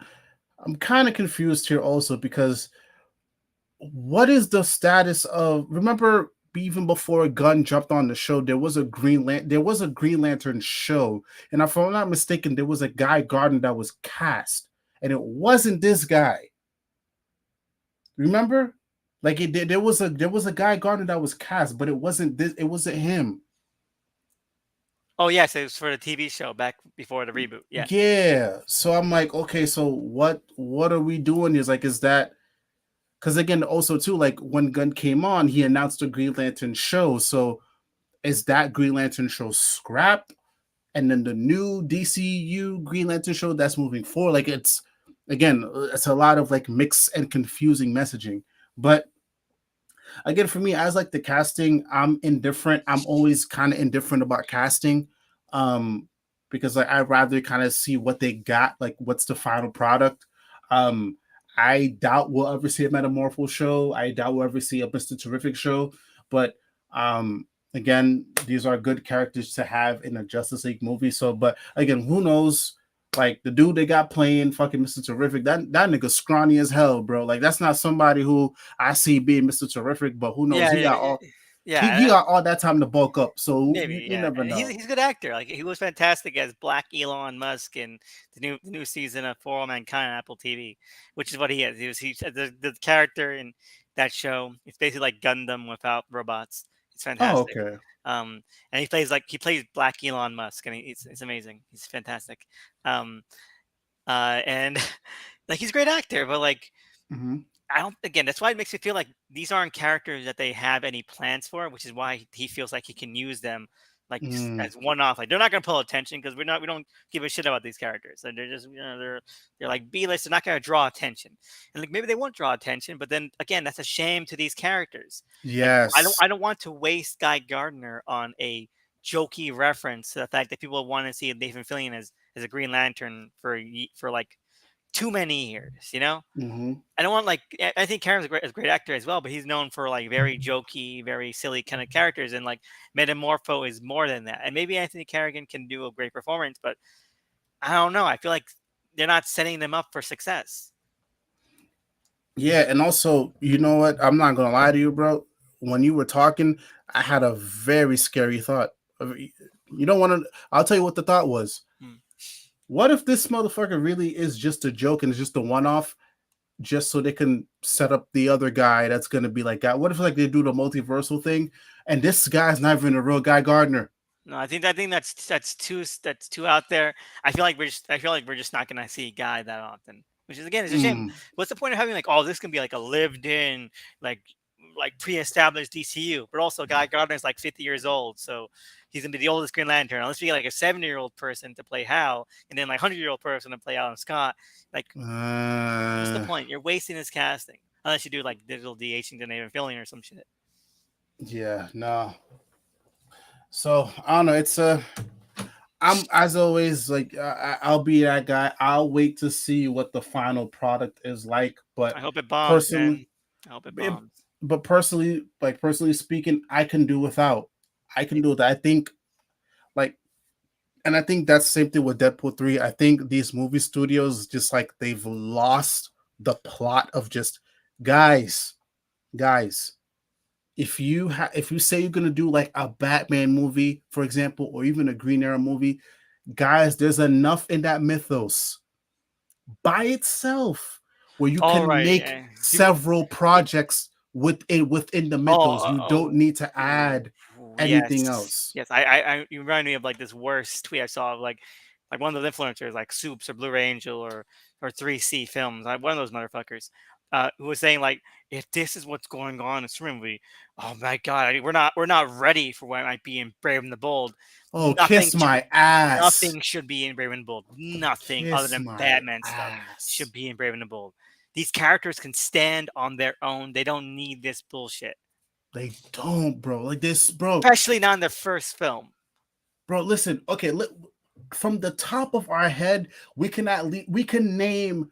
kind of confused here also because what is the status of remember even before Gunn jumped on the show, there was a Green Lantern show, and if I'm not mistaken, there was a guy Garden that was cast, and it wasn't this guy. Remember? Like there was a guy Garden that was cast, but it wasn't him. Oh yes, it was for the TV show back before the reboot. Yeah. Yeah. So I'm like, okay, so what are we doing? Is like, is that because again, also too, like when Gunn came on, he announced the Green Lantern show. So is that Green Lantern show scrapped? And then the new DCU Green Lantern show that's moving forward, like it's a lot of like mixed and confusing messaging. But again, for me, as like the casting, I'm indifferent. I'm always kind of indifferent about casting, um, because like I'd rather kind of see what they got, like what's the final product. Um, I doubt we'll ever see a Metamorpho show. I doubt we'll ever see a Mister Terrific show. But again, these are good characters to have in a Justice League movie. So, but again, who knows? Like the dude they got playing fucking Mr. Terrific, that nigga scrawny as hell, bro. Like that's not somebody who I see being Mr. Terrific, but who knows? Yeah, yeah, He yeah. got all that time to bulk up, so Maybe, you yeah. never And know. he's a good actor. Like he was fantastic as Black Elon Musk in the new season of For All Mankind on Apple TV, which is what he is. He's the character in that show. It's basically like Gundam without robots. It's Oh, fantastic. okay. And he plays Black Elon Musk, and it's amazing. He's fantastic. Um, and like he's a great actor, but like Hmm. I don't. Again, that's why it makes me feel like these aren't characters that they have any plans for, which is why he feels like he can use them like just Mm, as one off. Like they're not going to pull attention because we don't give a shit about these characters. And they're just they're like B list. They're not going to draw attention, and like maybe they won't draw attention. But then again, that's a shame to these characters. Like yes. I don't want to waste Guy Gardner on a jokey reference to the fact that people want to see Nathan Fillion as a Green Lantern for like too many years. You know. Hmm. I don't want like I think Karen's a great actor as well, but he's known for like very jokey, very silly kind of characters, and like Metamorpho is more than that. And maybe Anthony Carrigan can do a great performance, but I don't know. I feel like they're not setting them up for success. Yeah, and also, you know what? I'm not gonna lie to you, bro. When you were talking, I had a very scary thought. You don't want to. I'll tell you what the thought was. Hmm. What if this motherfucker really is just a joke and it's just a one-off? Just so they can set up the other guy that's gonna be like that. What if like they do the multiversal thing and this guy's not even a real Guy Gardner? No, I think that's too out there. I feel like we're just not gonna see Guy that often, which is again it's a shame. Mm, What's the point of having like oh this can be like a lived in like pre-established DCU, but also Guy Gardner's like 50 years old, so he's gonna be the oldest Green Lantern. Unless we get like a 70-year-old person to play Hal, and then like 100-year-old person to play Alan Scott, like what's the uh, point? You're wasting his casting unless you do like digital de-aging to Nathan Fillion or some shit. yeah, no. So I don't know. I'm as always like I'll be that guy. I'll wait to see what the final product is like. I But hope it bombs, personally, man. I hope it it, bombs. but personally, like personally speaking, I can do without. I can do that. I think like, and I think that's the same thing with Deadpool 3. I think these movie studios just like they've lost the plot of just guys, guys. If you say you're gonna do like a Batman movie, for example, or even a Green Arrow movie, guys, there's enough in that mythos by itself where you All can right, make yeah. People, several peop projects within the oh, mythos. You don't need to add anything yes, else. yes. You remind me of like this worst tweet I saw of like one of those influencers like Soups or Blue Angel or 3C Films, like one of those motherfuckers, who was saying like if this is what's going on in this movie, oh my god, we're not ready for what might be in Brave and the Bold. Oh, Nothing kiss should my ass. nothing should be in Brave and the Bold. Nothing other Kiss than my Batman stuff should ass. be in Brave and the Bold. These characters can stand on their own. They don't need this bullshit. They don't, bro. Like this, bro. Especially not in their first film. Bro, listen. Okay, from the top of our head, we can name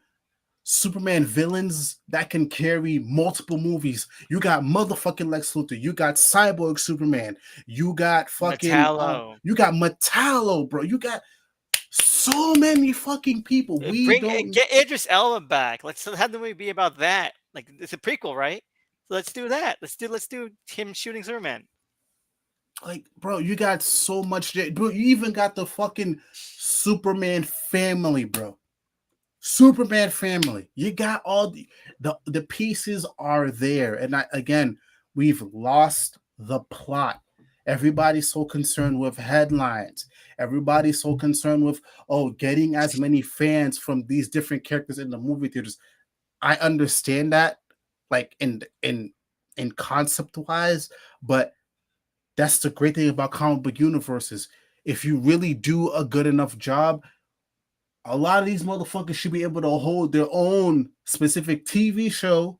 Superman villains that can carry multiple movies. You got motherfucking Lex Luthor. You got Cyborg Superman. You got fucking Metallo. you got Metallo, bro. You got so many fucking people. We Bring don't get Idris Elba back. Let's have the movie be about that. Like it's a prequel, right? So let's do that. Let's do him shooting Superman. like, bro. You got so much, bro. You even got the fucking Superman family, bro. Superman family. You got all the pieces are there, and again, we've lost the plot. Everybody's so concerned with headlines. Everybody's so concerned with getting as many fans from these different characters in the movie theaters. I understand that, like in concept wise, but that's the great thing about comic book universes. If you really do a good enough job, a lot of these motherfuckers should be able to hold their own specific TV show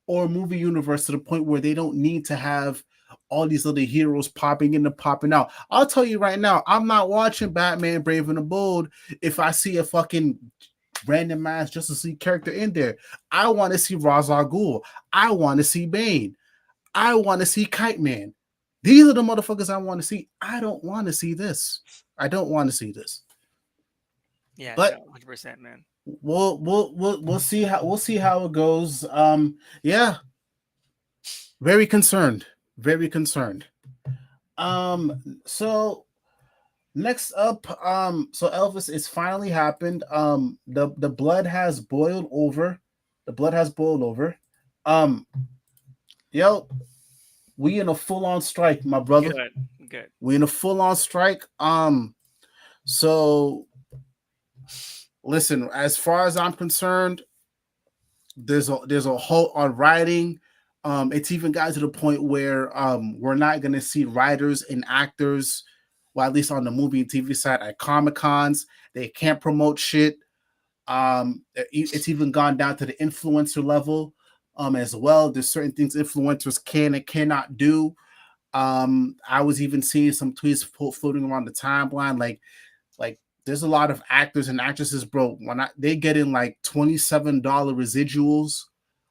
or movie universe to the point where they don't need to have all these other heroes popping in and popping out. I'll tell you right now, I'm not watching Batman Brave and the Bold if I see a fucking random ass Justice League character in there. I want to see Ra's al Ghul. I want to see Bane. I want to see Kite Man. These are the motherfuckers I want to see. I don't want to see this. I don't want to see this. Yeah, But 100%, man. we'll see how it goes. Yeah, very concerned. Very concerned. So next up, so Elvis, it's finally happened. The blood has boiled over. The blood has boiled over. Um, yo, we in a full on strike, my brother. Good. We in a full on strike. So listen, as far as I'm concerned, there's a halt on writing. It's even gotten to the point where we're not gonna see writers and actors, well, at least on the movie and TV side at Comic Cons. They can't promote shit. It's even gone down to the influencer level as well. There's certain things influencers can and cannot do. I was even seeing some tweets floating around the timeline, like there's a lot of actors and actresses, bro. They get in like $27 residuals,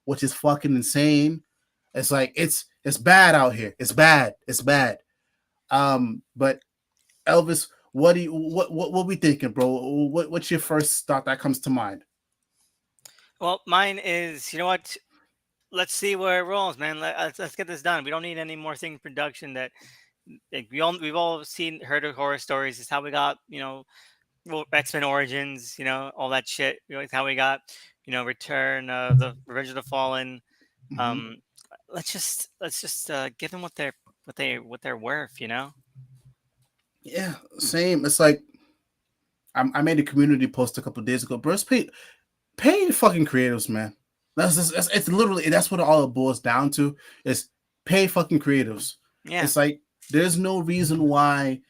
which is fucking insane. It's like it's bad out here. It's bad. It's bad. But Elvis, what we thinking, bro? What's your first thought that comes to mind? Well, mine is, you know what? Let's see where it rolls, man. Let's get this done. We don't need any more things in production that like, we've all heard of horror stories. It's how we got, X-Men Origins, all that shit. It's how we got, Return of the Revenge of the Fallen. Mm-hmm. Let's just give them what they're worth. Yeah, same. It's like I made a community post a couple of days ago. Bro, pay the fucking creatives, man. It's literally that's what all it boils down to is pay fucking creatives. Yeah. It's like there's no reason why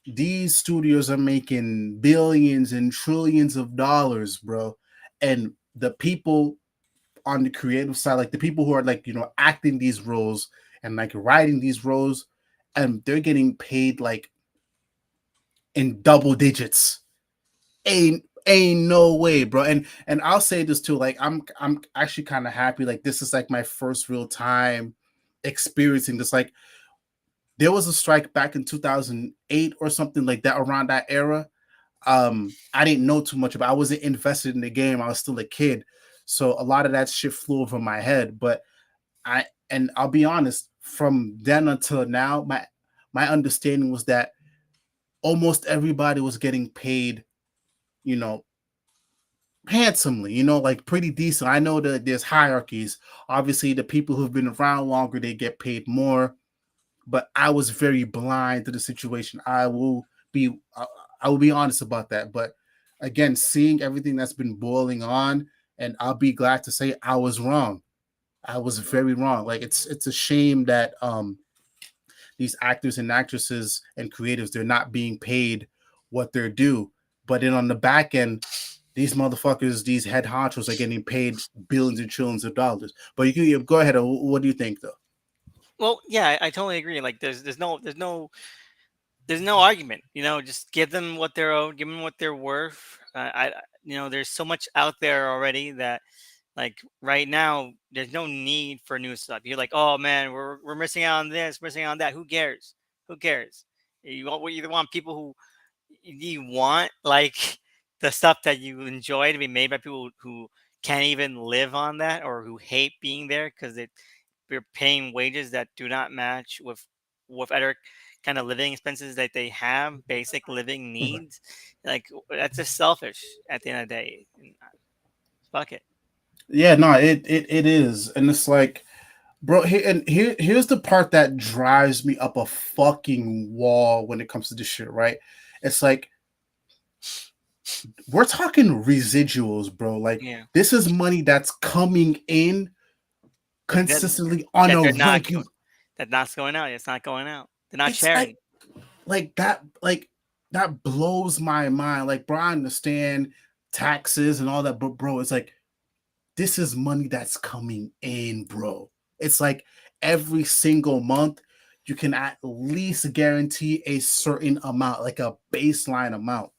these studios are making billions and trillions of dollars, bro, and the people on the creative side, like the people who are like acting these roles and like writing these roles, and they're getting paid like in double digits. Ain't no way, bro. And I'll say this too, like I'm actually kind of happy. Like this is like my first real time experiencing this. Like there was a strike back in 2008 or something like that, around that era. I didn't know too much about. I wasn't invested in the game. I was still a kid, so a lot of that shit flew over my head. But I'll be honest, from then until now, my understanding was that almost everybody was getting paid, you know, handsomely, like pretty decent. I know that there's hierarchies. Obviously, the people who've been around longer, they get paid more. But I was very blind to the situation. I will be honest about that. But again, seeing everything that's been boiling on, and I'll be glad to say I was wrong. I was very wrong. Like it's a shame that these actors and actresses and creatives, they're not being paid what they're due. But then on the back end, these motherfuckers, these head honchos are getting paid billions and trillions of dollars. But you go ahead. What do you think, though? Well, yeah, I totally agree. Like, there's no argument. Just give them what they're owed, give them what they're worth. there's so much out there already that, like, right now there's no need for new stuff. You're like, oh man, we're missing out on this, missing out on that. Who cares? Who cares? You either want people who, you want like the stuff that you enjoy to be made by people who can't even live on that, or who hate being there because they're paying wages that do not match with other kind of living expenses that they have, basic living needs. Like, that's just selfish at the end of the day. Fuck it. Yeah, no, it is, and it's like, bro, here's the part that drives me up a fucking wall when it comes to this shit, right? It's like, we're talking residuals, bro. Like, Yeah. this is money that's coming in That, consistently on that a they're not regular. that's not going out. It's not going out. They're not It's sharing. like that, that blows my mind. Like, bro, I understand taxes and all that, but bro, it's like, this is money that's coming in, bro. It's like every single month you can at least guarantee a certain amount, like a baseline amount.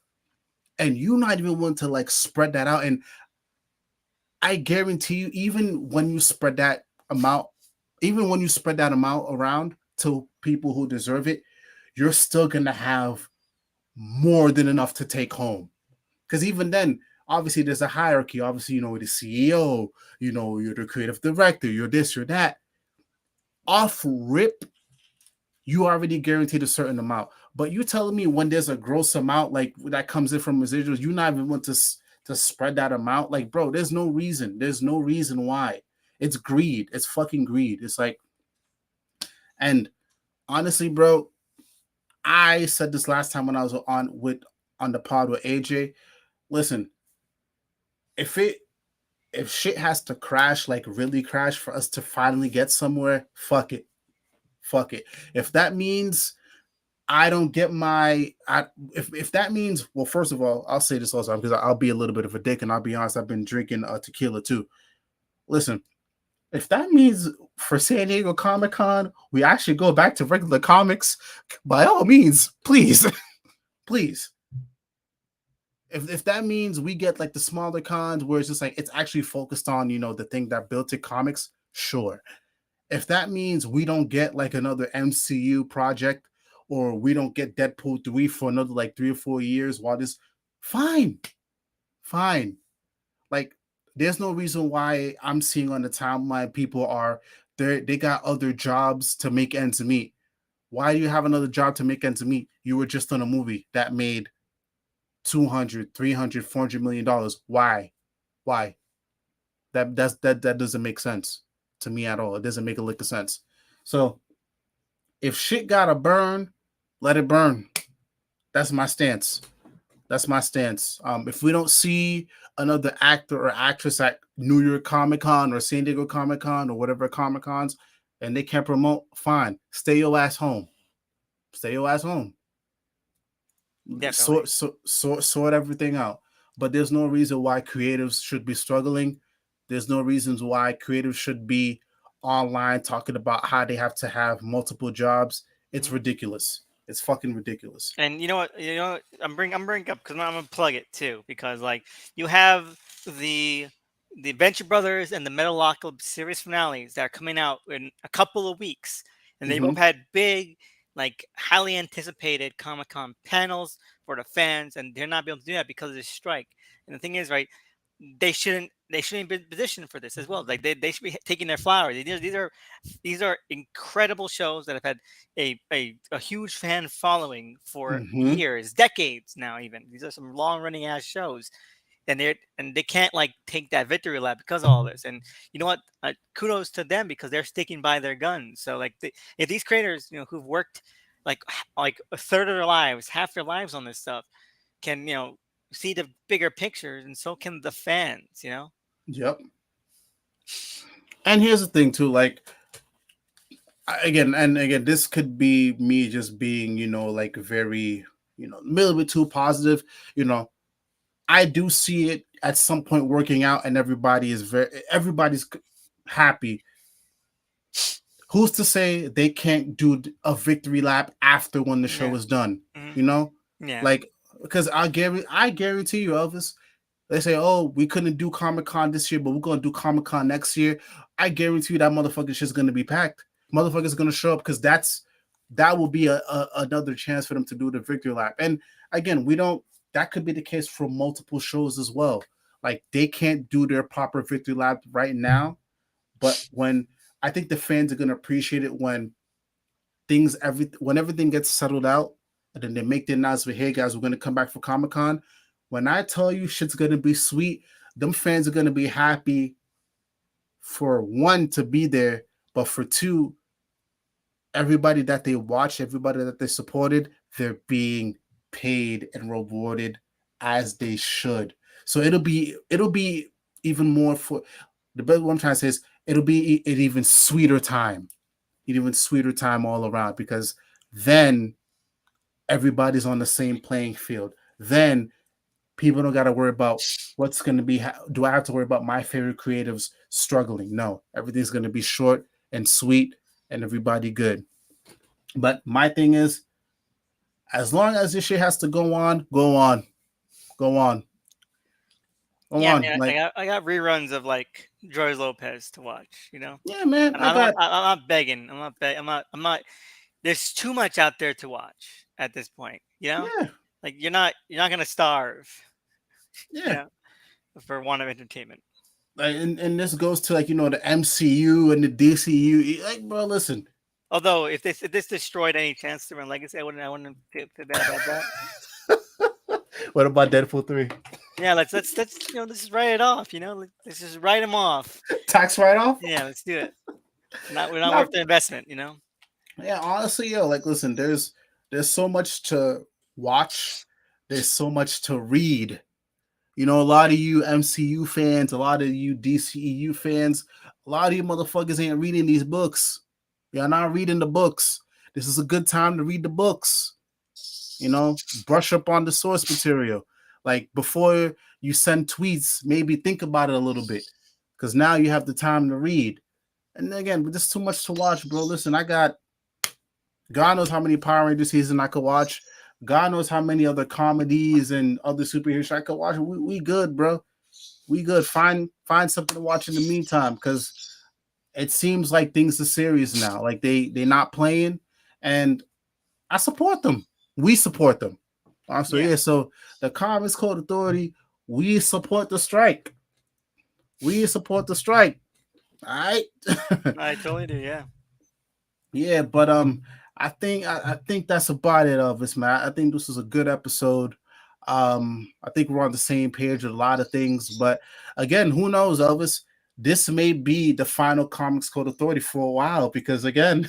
And you not even want to like spread that out. And I guarantee you, even when you spread that amount, even when you spread that amount around to people who deserve it, you're still gonna have more than enough to take home. Because even then, obviously there's a hierarchy. Obviously, the CEO, you're the creative director, you're this, you're that. Off rip, you already guaranteed a certain amount. But you telling me when there's a gross amount like that comes in from residuals, you not even want to spread that amount? Like, bro, there's no reason. There's no reason why. It's greed. It's fucking greed. It's like, and honestly, bro, I said this last time when I was on the pod with AJ. Listen, if shit has to crash, like really crash, for us to finally get somewhere, fuck it. Fuck it. If that means I don't get if that means, well, first of all, I'll say this also because I'll be a little bit of a dick, and I'll be honest, I've been drinking tequila too. Listen, if that means for San Diego Comic-Con we actually go back to regular comics, by all means, please. Please. If that means we get like the smaller cons where it's just like it's actually focused on the thing that built it, comics, sure. If that means we don't get like another MCU project, or we don't get Deadpool 3 for another like 3 or 4 years while this, fine. Like, there's no reason why I'm seeing on the timeline people are they got other jobs to make ends meet. Why do you have another job to make ends meet? You were just on a movie that made 200, 300, 400 million dollars. Why? That doesn't make sense to me at all. It doesn't make a lick of sense. So if shit gotta burn, let it burn. That's my stance. If we don't see another actor or actress at New York Comic Con or San Diego Comic Con or whatever Comic Cons, and they can't promote, fine. Stay your ass home. Definitely. Sort everything out. But there's no reason why creatives should be struggling. There's no reasons why creatives should be online talking about how they have to have multiple jobs. It's ridiculous. It's fucking ridiculous. And you know what? I'm bringing up because I'm gonna plug it too, because like you have the Venture Brothers and the Metalocalypse series finales that are coming out in a couple of weeks, and they both had big, like highly anticipated Comic-Con panels for the fans, and they're not able to do that because of this strike. And the thing is, right, they shouldn't be positioned for this as well. Like they should be taking their flowers. These are incredible shows that have had a huge fan following for years, decades now. Even these are some long running ass shows, and they can't like take that victory lap because of all this. And you know what? Kudos to them because they're sticking by their guns. So like if these creators, who've worked like a third of their lives, half their lives on this stuff, can see the bigger pictures, and so can the fans. Yep. And here's the thing too, like, again, this could be me just being, like very, a little bit too positive. I do see it at some point working out, and everybody's happy. Who's to say they can't do a victory lap after when the show is done? Yeah. Like, because I guarantee you, Elvis, They say, "Oh, we couldn't do Comic-Con this year, but we're gonna do Comic-Con next year." I guarantee you that motherfucker shit's gonna be packed. Motherfuckers gonna show up because that will be another chance for them to do the victory lap. And again, we don't. That could be the case for multiple shows as well. Like they can't do their proper victory lap right now, but when I think the fans are gonna appreciate it when everything gets settled out, and then they make the announcement, "Hey guys, we're gonna come back for Comic Con." When I tell you shit's gonna be sweet, them fans are gonna be happy for one to be there, but for two, everybody that they watch, everybody that they supported, they're being paid and rewarded as they should. So it'll be even more for the best. What I'm trying to say is it'll be an even sweeter time all around because then everybody's on the same playing field. Then people don't got to worry about what's going to be. Do I have to worry about my favorite creatives struggling? No, everything's going to be short and sweet and everybody good. But my thing is, as long as this shit has to go on, go on, go on, go Yeah, on. man, Like, I got reruns of like George Lopez to watch. You know, yeah, man, and I got, I'm not begging. I'm not. There's too much out there to watch at this point. You know, yeah, like you're not gonna starve. You yeah. know, for want of entertainment. Like, and this goes to like the MCU and the DCU. Like, bro, listen. Although if this destroyed any chance to run legacy, I wouldn't feel bad about that. What about Deadpool 3? Yeah, let's let's just write it off. You know, let's just write them off. Tax write off? Yeah, let's do it. We're not worth Not, the investment. You know. yeah, honestly, yo, like, listen, there's so much to watch. There's so much to read. A lot of you MCU fans, a lot of you DCEU fans, a lot of you motherfuckers ain't reading these books. You're not reading the books. This is a good time to read the books. Brush up on the source material. Like before you send tweets, maybe think about it a little bit. Because now you have the time to read. And again, there's too much to watch, bro. Listen, I got God knows how many Power Ranger seasons I could watch. God knows how many other comedies and other superheroes I could watch. We good, bro. We good. Find something to watch in the meantime, because it seems like things are serious now. Like they not playing, and I support them. We support them. So Yeah, yeah. So the Comics Code Authority, we support the strike. We support the strike. All right. I totally do. Yeah. Yeah, but I think that's about it, Elvis, man. I think this is a good episode. I think we're on the same page with a lot of things, but again, who knows, Elvis? This may be the final Comics Code Authority for a while because again,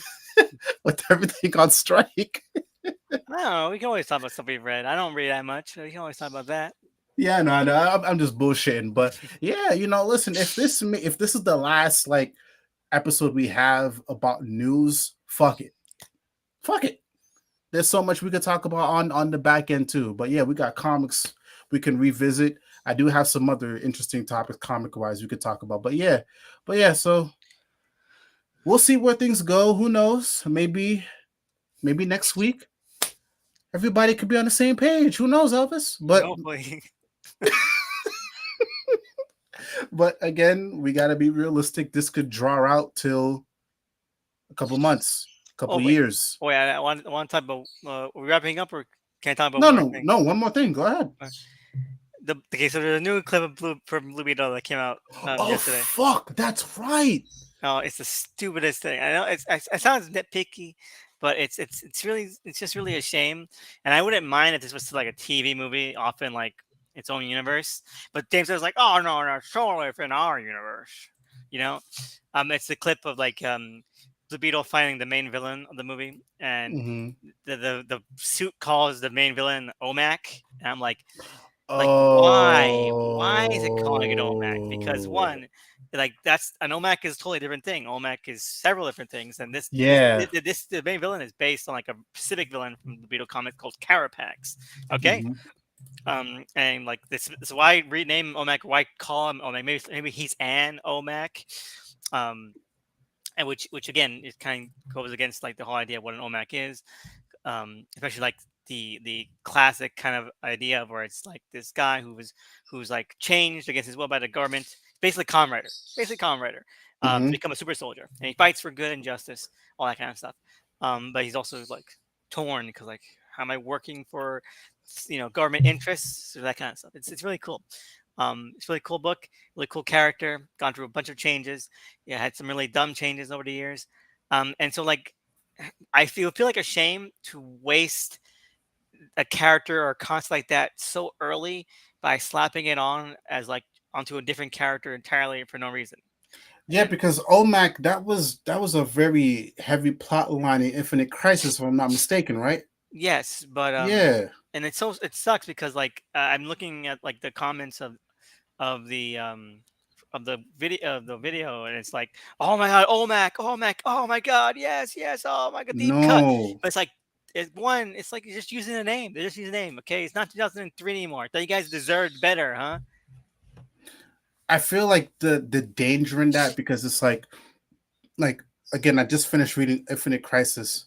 with everything on strike. I don't know. We can always talk about stuff we've read. I don't read that much. So we can always talk about that. Yeah, no, no, I'm just bullshitting, but yeah, listen, if this is the last like episode we have about news, fuck it, fuck it. There's so much we could talk about on the back end too. But yeah, we got comics we can revisit. I do have some other interesting topics comic wise we could talk about. But yeah, so we'll see where things go. Who knows? Maybe next week everybody could be on the same page. Who knows, Elvis? Hopefully. But again, we got to be realistic. This could draw out till a couple months, a couple Wait. years. Oh, yeah. I want to talk about. Are we wrapping up or can I talk about No, one more no, thing? no. One more thing. Go ahead. Okay, so there's a new clip of Blue Beetle that came out Oh yesterday. fuck, that's right. Oh, it's the stupidest thing. I know it sounds nitpicky, but it's just really a shame. And I wouldn't mind if this was like a TV movie, off in like its own universe. But James was like, "Oh no, no, totally in our universe." You know, it's the clip of like Blue Beetle fighting the main villain of the movie, and Mm-hmm. the suit calls the main villain OMAC, and I'm like why is it calling it OMAC? Because Oh, one, like that's an OMAC is a totally different thing. OMAC is several different things, and yeah. the main villain is based on like a specific villain from the Beetle comic called Carapax. Okay, Mm-hmm. and like this is why rename OMAC, why call him OMAC? Maybe he's an OMAC, and which again it kind of goes against like the whole idea of what an OMAC is, especially like the classic kind of idea of where it's like this guy who's like changed against his will by the government, basically Kamen Rider, to Mm-hmm. become a super soldier, and he fights for good and justice, all that kind of stuff. But he's also like torn because like, how am I working for government interests or that kind of stuff. It's really cool. It's a really cool book, really cool character. Gone through a bunch of changes. Yeah, had some really dumb changes over the years. And so like I feel like a shame to waste a character or a concept like that so early by slapping it on as like onto a different character entirely for no reason. Yeah, And because OMAC, that was a very heavy plot line in Infinite Crisis, if I'm not mistaken, right? yes, but Yeah. and it sucks because like I'm looking at like the comments of the um of the video, and it's like, oh my god, oh Mac, oh my god, yes, yes, oh my god, deep cut. No. But it's like it's like you're just using a name. They're just using a name, okay? It's not 2003 anymore. I thought you guys deserved better, huh? I feel like the danger in that, because it's like again, I just finished reading Infinite Crisis.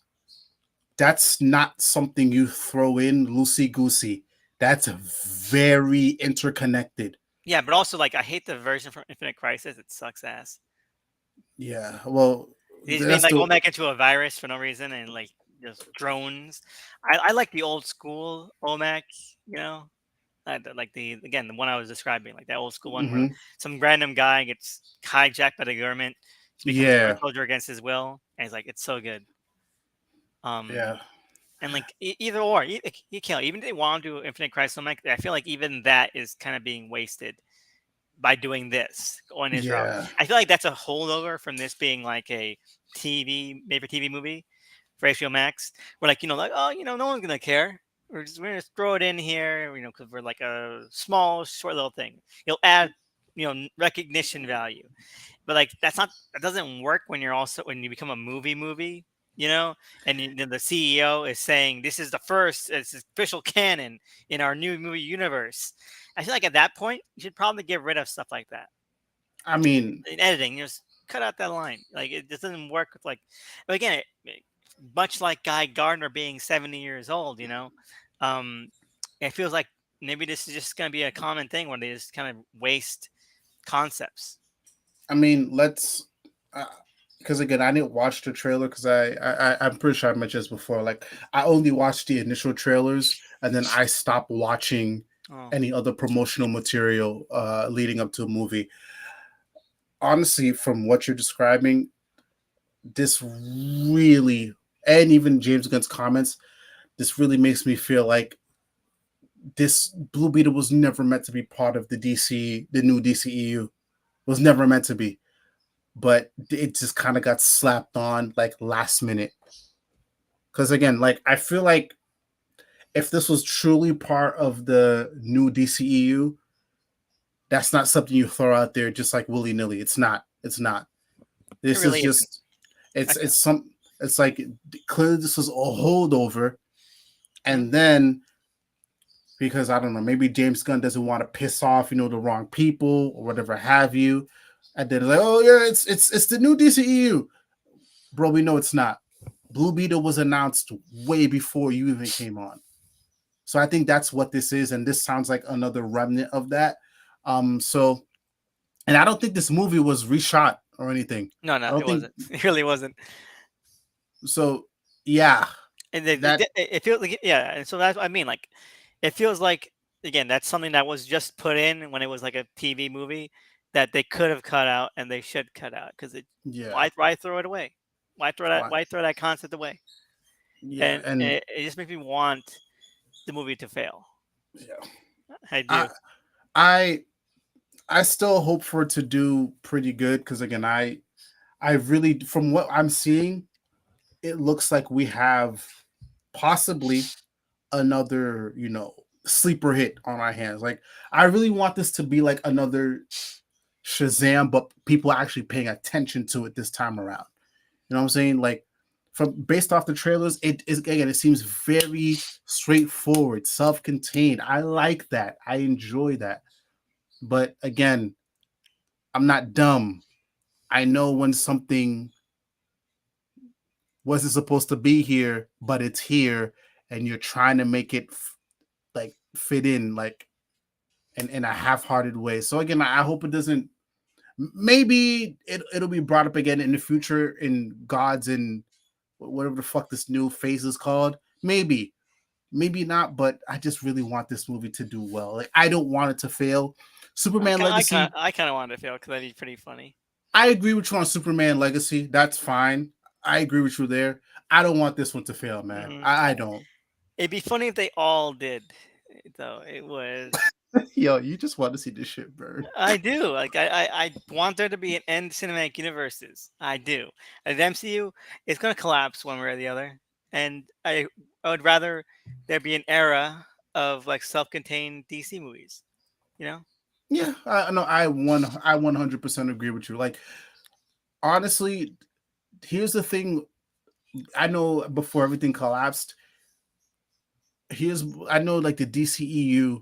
That's not something you throw in loosey goosey. That's very interconnected. Yeah, but also like I hate the version from Infinite Crisis. It sucks ass. Yeah. Well, They just made that's like the Olmec into a virus for no reason and like just drones. I like the old school Olmec, you know, like the one I was describing, like that old school one where hmm some random guy gets hijacked by the government to become a super yeah. soldier against his will, and it's like it's so good. Yeah. And like either or, you can't even if they want to do Infinite Crisis. Like I feel like even that is kind of being wasted by doing this on his route. Yeah. I feel like that's a holdover from this being like a made for TV movie for HBO Max. We're like, like, oh, no one's gonna care. We're gonna throw it in here, because we're like a small, short little thing. You'll add, recognition value, but like that doesn't work when when you become a movie, and the CEO is saying this is it's official canon in our new movie universe. I feel like at that point you should probably get rid of stuff like that I mean, in editing. Just cut out that line. Like it just doesn't work with like. But again, much like Garner being 70 years old, um, it feels like maybe this is just going to be a common thing where they just kind of waste concepts. let's because again, I didn't watch the trailer because I'm pretty sure I mentioned this before. Like, I only watched the initial trailers, and then I stopped watching Oh, any other promotional material leading up to a movie. Honestly, from what you're describing, this really, and even James Gunn's comments, this really makes me feel like this Blue Beetle was never meant to be part of the new DCEU. Was never meant to be, but it just kind of got slapped on like last minute. Because again, like, I feel like if this was truly part of the new DCEU, that's not something you throw out there just like willy nilly. It's not. It's not. it This is really isn't. just. It's like clearly this was a holdover, Mhm. and then because I don't know, maybe James Gunn doesn't want to piss off the wrong people or whatever have you, and then like, oh yeah, it's the new DCEU, bro. We know it's not. Blue Beetle was announced way before you even came on. So I think that's what this is, and this sounds like another remnant of that. So, and I don't think this movie was reshot or anything. No, I no, it don't think wasn't. It really wasn't. so. Yeah, And that it feels like, yeah, and so that's what I mean. Like, it feels like again that's something that was just put in when it was like a TV movie that they could have cut out and they should cut out because yeah, why throw it away? why- Why throw that concept away? yeah, And and it just makes me want the movie to fail. yeah. I I do. I I still hope for it to do pretty good because again, I really, from what I'm seeing, it looks like we have possibly another sleeper hit on our hands. Like, I really want this to be like another Shazam, but people are actually paying attention to it this time around. You know what I'm saying? Like, from based off the trailers, it is, again, it seems very straightforward, self-contained. I like that. I enjoy that. But again, I'm not dumb. I know when something wasn't supposed to be here, but it's here, and you're trying to make it like fit in like in a half-hearted way. So again, I hope it doesn't. Maybe it'll be brought up again in the future in Gods and whatever the fuck this new phase is called. Maybe not, but I just really want this movie to do well. Like I don't want it to fail. Superman Legacy. I kind of wanted to fail because that'd be pretty funny. I agree with you on Superman Legacy. That's fine. I agree with you there. I don't want this one to fail, man. I don't. It'd be funny if they all did, though. It was. Yo, you just want to see this shit burn. I do. Like I want there to be an end cinematic universes. I do. And the MCU is gonna collapse one way or the other. And I would rather there be an era of like self-contained DC movies. You know? Yeah, I know. I 100% agree with you. Like, honestly, here's the thing. I know before everything collapsed. I know like the DCEU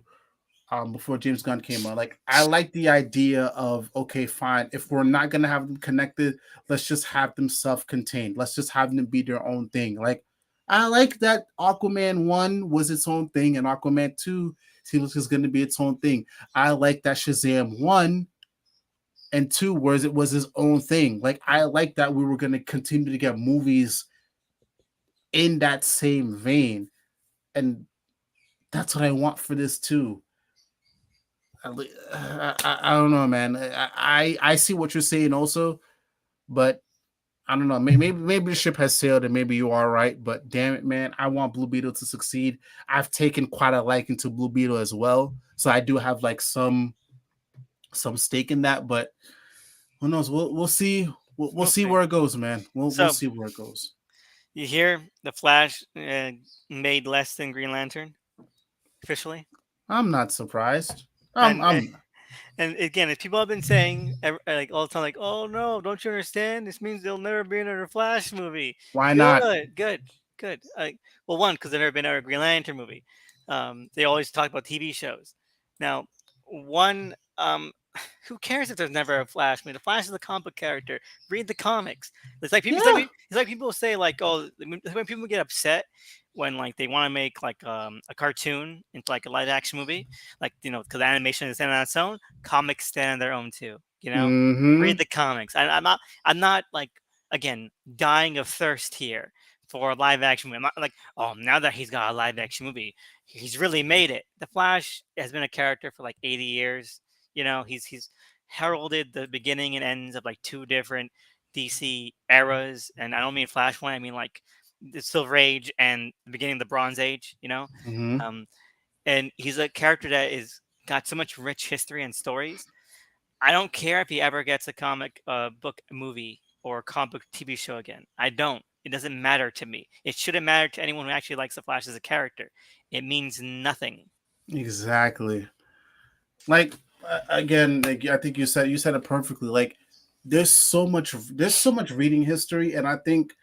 before James Gunn came on. Like I like the idea of okay, fine. If we're not gonna have them connected, let's just have them self-contained. Let's just have them be their own thing. Like I like that Aquaman 1 was its own thing and Aquaman 2 seems like it's gonna be its own thing. I like that Shazam 1 and 2 whereas it was his own thing. Like I like that we were gonna continue to get movies in that same vein. And that's what I want for this too. I don't know, man. I see what you're saying also, but I don't know. Maybe the ship has sailed and maybe you are right. But damn it, man, I want Blue Beetle to succeed. I've taken quite a liking to Blue Beetle as well, so I do have like some stake in that. But who knows? We'll see. We'll see where it goes, man. We'll see where it goes. You hear the Flash made less than Green Lantern officially? I'm not surprised. And again, as people have been saying like all the time, like, "Oh no, don't you understand? This means there'll never be another Flash movie." Why not? Good. Well, one, because there's never been another Green Lantern movie. They always talk about TV shows. Now, one, who cares if there's never a Flash movie? The Flash is a comic book character. Read the comics. It's like people. It's like people say like, "Oh," when people get upset when like they want to make like a cartoon into like a live action movie, like because animation is stand on its own, comics stand on their own too. Read the comics. I'm not like again dying of thirst here for a live action movie. I'm not like, oh, now that he's got a live action movie, he's really made it. The Flash has been a character for like 80 years. He's heralded the beginning and ends of like two different DC eras, and I don't mean Flashpoint. I mean like the Silver Age and the beginning of the Bronze Age, and he's a character that is got so much rich history and stories. I don't care if he ever gets a comic book movie or a comic book TV show again. I don't. It doesn't matter to me. It shouldn't matter to anyone who actually likes the Flash as a character. It means nothing. Exactly. Like again, like I think you said it perfectly. Like there's so much reading history, and I think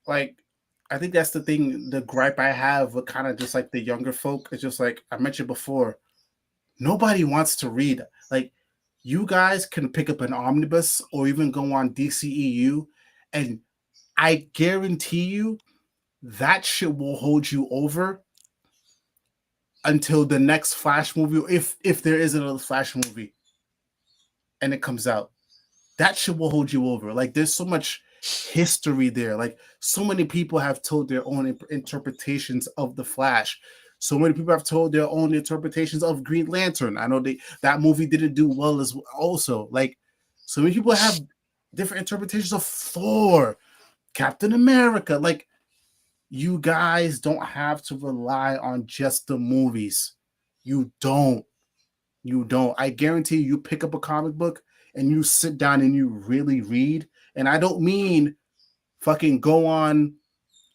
that's the thing, the gripe I have with kind of just like the younger folk. It's just like I mentioned before, nobody wants to read. Like you guys can pick up an omnibus or even go on DCEU, and I guarantee you that shit will hold you over until the next Flash movie, if there is another Flash movie and it comes out. That shit will hold you over. Like there's so much history there. Like so many people have told their own interpretations of the Flash. So many people have told their own interpretations of Green Lantern. I know that movie didn't do well as also. Like so many people have different interpretations of Thor, Captain America. Like you guys don't have to rely on just the movies. You don't. I guarantee you pick up a comic book and you sit down and you really read. And I don't mean fucking go on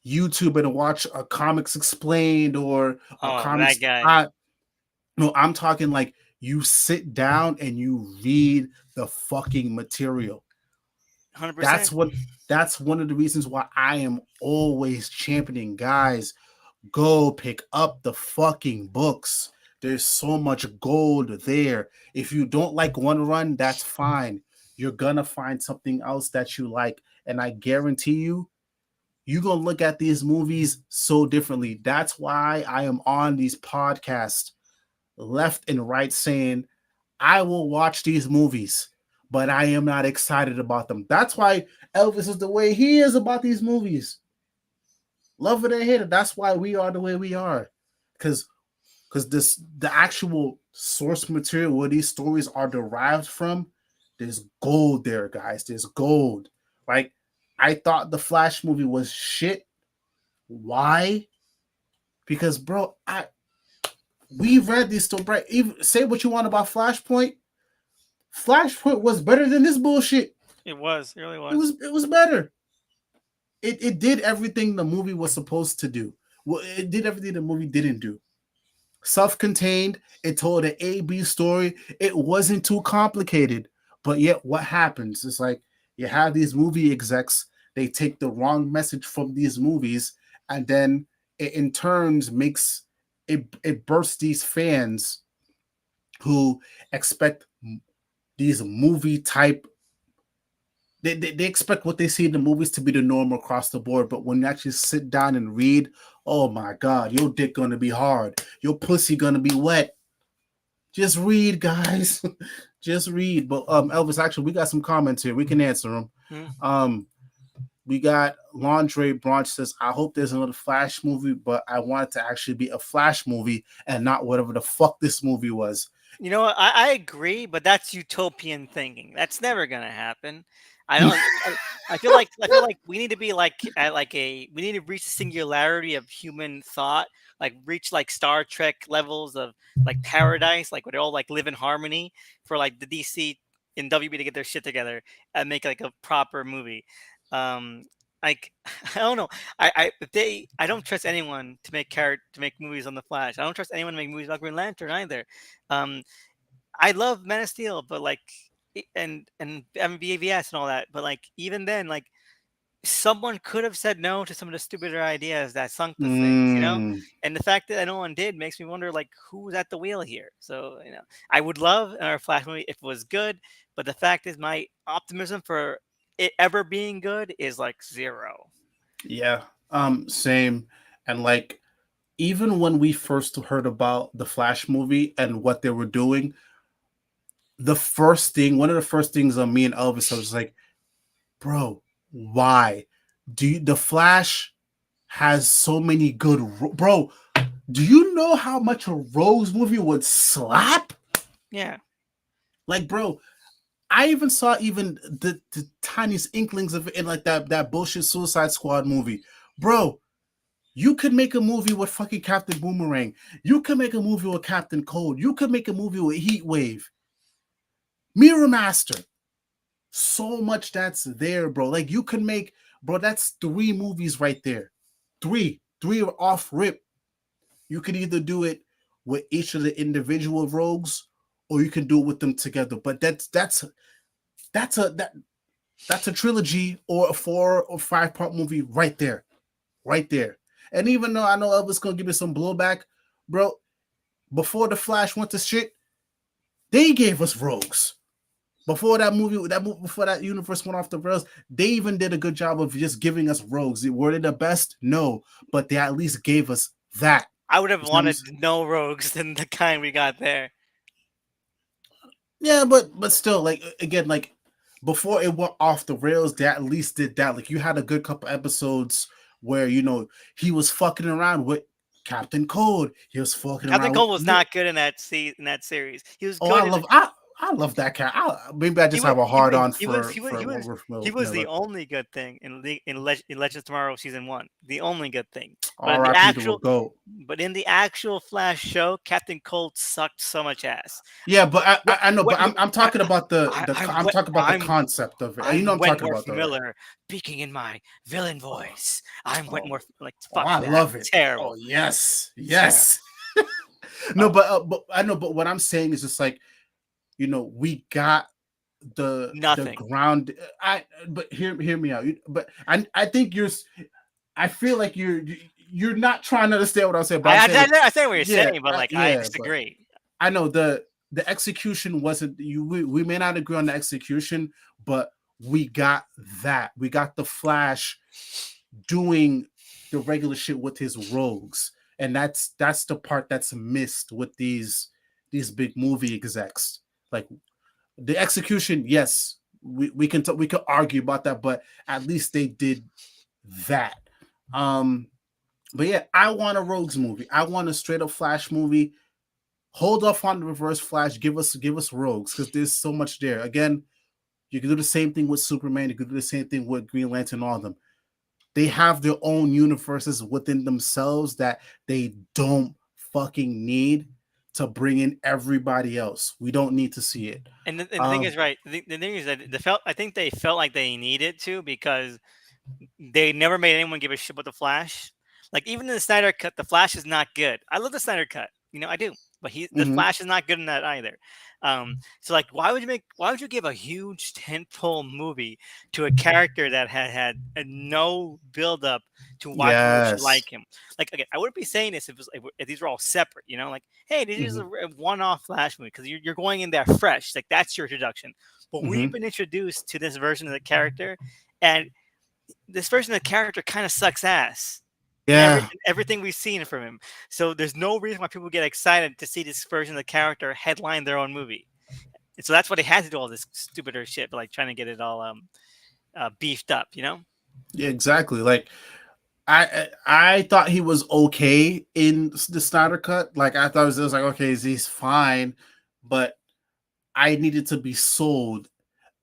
YouTube and watch a comics explained or a comics. That guy. No, I'm talking like you sit down and you read the fucking material. 100%. That's one of the reasons why I am always championing guys. Go pick up the fucking books. There's so much gold there. If you don't like one run, that's fine. You're gonna find something else that you like, and I guarantee you you're gonna look at these movies so differently. That's why I am on these podcasts left and right saying I will watch these movies, but I am not excited about them. That's why Elvis is the way he is about these movies. Love it or hate it. That's why we are the way we are. Because the actual source material where these stories are derived from, there's gold there, guys. There's gold. Like, I thought the Flash movie was shit. Why? Because, bro, we read these stories. Right? Even say what you want about Flashpoint. Flashpoint was better than this bullshit. It was. It really was. It was better. It did everything the movie was supposed to do. Well, it did everything the movie didn't do. Self-contained. It told an A-B story. It wasn't too complicated. But yet, what happens is like you have these movie execs. They take the wrong message from these movies, and then it in turns makes it bursts these fans who expect these movie type. They expect what they see in the movies to be the norm across the board, but when you actually sit down and read, oh my God, your dick gonna be hard, your pussy gonna be wet. Just read, guys. Just read. But Elvis, actually, we got some comments here. We can answer them. We got Laundre Branch says, I hope there's another Flash movie, but I want it to actually be a Flash movie and not whatever the fuck this movie was. You know what? I agree, but that's utopian thinking. That's never gonna happen. I don't. I feel like we need to be like we need to reach the singularity of human thought, like reach like Star Trek levels of like paradise, like where they all like live in harmony for like the DC and WB to get their shit together and make like a proper movie. Like I don't know. I don't trust anyone to make movies on the Flash. I don't trust anyone to make movies about Green Lantern either. I love Man of Steel, but like and BAVS and all that, but like even then, like someone could have said no to some of the stupider ideas that sunk the things, you know. And the fact that no one did makes me wonder, like, who's at the wheel here. So you know, I would love our Flash movie if it was good, but the fact is, my optimism for it ever being good is like zero. Yeah, same. And like, even when we first heard about the Flash movie and what they were doing, one of the first things on me and Elvis, I was like, bro, why? The Flash has so many good, bro, do you know how much a Rose movie would slap? Yeah. Like, bro, I even saw the tiniest inklings of it in like that bullshit Suicide Squad movie. Bro, you could make a movie with fucking Captain Boomerang. You could make a movie with Captain Cold. You could make a movie with Heat Wave. Mirror Master. So much that's there, bro. Like you could make, bro, that's 3 movies right there. 3 are off rip. You could either do it with each of the individual rogues, or you can do it with them together. But that's a trilogy or a 4 or 5 part movie right there. Right there. And even though I know Elvis gonna give me some blowback, bro, before the Flash went to shit, they gave us rogues. Before that movie, before that universe went off the rails, they even did a good job of just giving us rogues. Were they the best? No, but they at least gave us that. I would have wanted no rogues than the kind we got there. Yeah, but still, like again, like before it went off the rails, they at least did that. Like you had a good couple episodes where he was fucking around with Captain Cold. He was fucking around. Captain Cold was not good in that series. He was good. I love that cat. Maybe I just have a hard on for. He was the only good thing in Legends of Tomorrow season 1. The only good thing. But in the actual Flash show, Captain Cold sucked so much ass. Yeah, but I know, but I'm talking about the concept of it. I'm talking about Miller speaking in my villain voice. I'm Wentworth. Like fuck. I love it. Terrible. Oh yes. No, but I know. But what I'm saying is just like, we got the ground. But hear me out. But I think I feel like you're not trying to understand what I'm saying. But I say what you're saying, but like I disagree. I know the execution wasn't. We may not agree on the execution, but we got that. We got the Flash doing the regular shit with his rogues, and that's the part that's missed with these big movie execs. Like the execution, yes, we could argue about that, but at least they did that. Um, but yeah, I want a Rogues movie. I want a straight up Flash movie. Hold off on the Reverse Flash. Give us Rogues because there's so much there. Again, you can do the same thing with Superman. You can do the same thing with Green Lantern. All of them. They have their own universes within themselves that they don't fucking need to bring in everybody else. We don't need to see it. And the thing is, right? The thing is that I think they felt like they needed to because they never made anyone give a shit about the Flash. Like even in the Snyder cut, the Flash is not good. I love the Snyder cut, I do, but the Mhm. Flash is not good in that either. So like, why would you give a huge tentpole movie to a character that had no build up to why people should Yes. like him? Like, okay, I wouldn't be saying this if these were all separate, like, hey, this is a Mhm. one-off Flash movie because you're going in there fresh, like that's your introduction. But we've Mhm. been introduced to this version of the character, and this version of the character kind of sucks ass in Yeah. everything we've seen from him. So there's no reason why people get excited to see this version of the character headline their own movie. And so that's why they had to do all this stupider shit, like trying to get it all beefed up, Yeah, exactly. Like I thought he was okay in the Snyder cut. Like I thought it was like okay, he's fine, but I needed to be sold,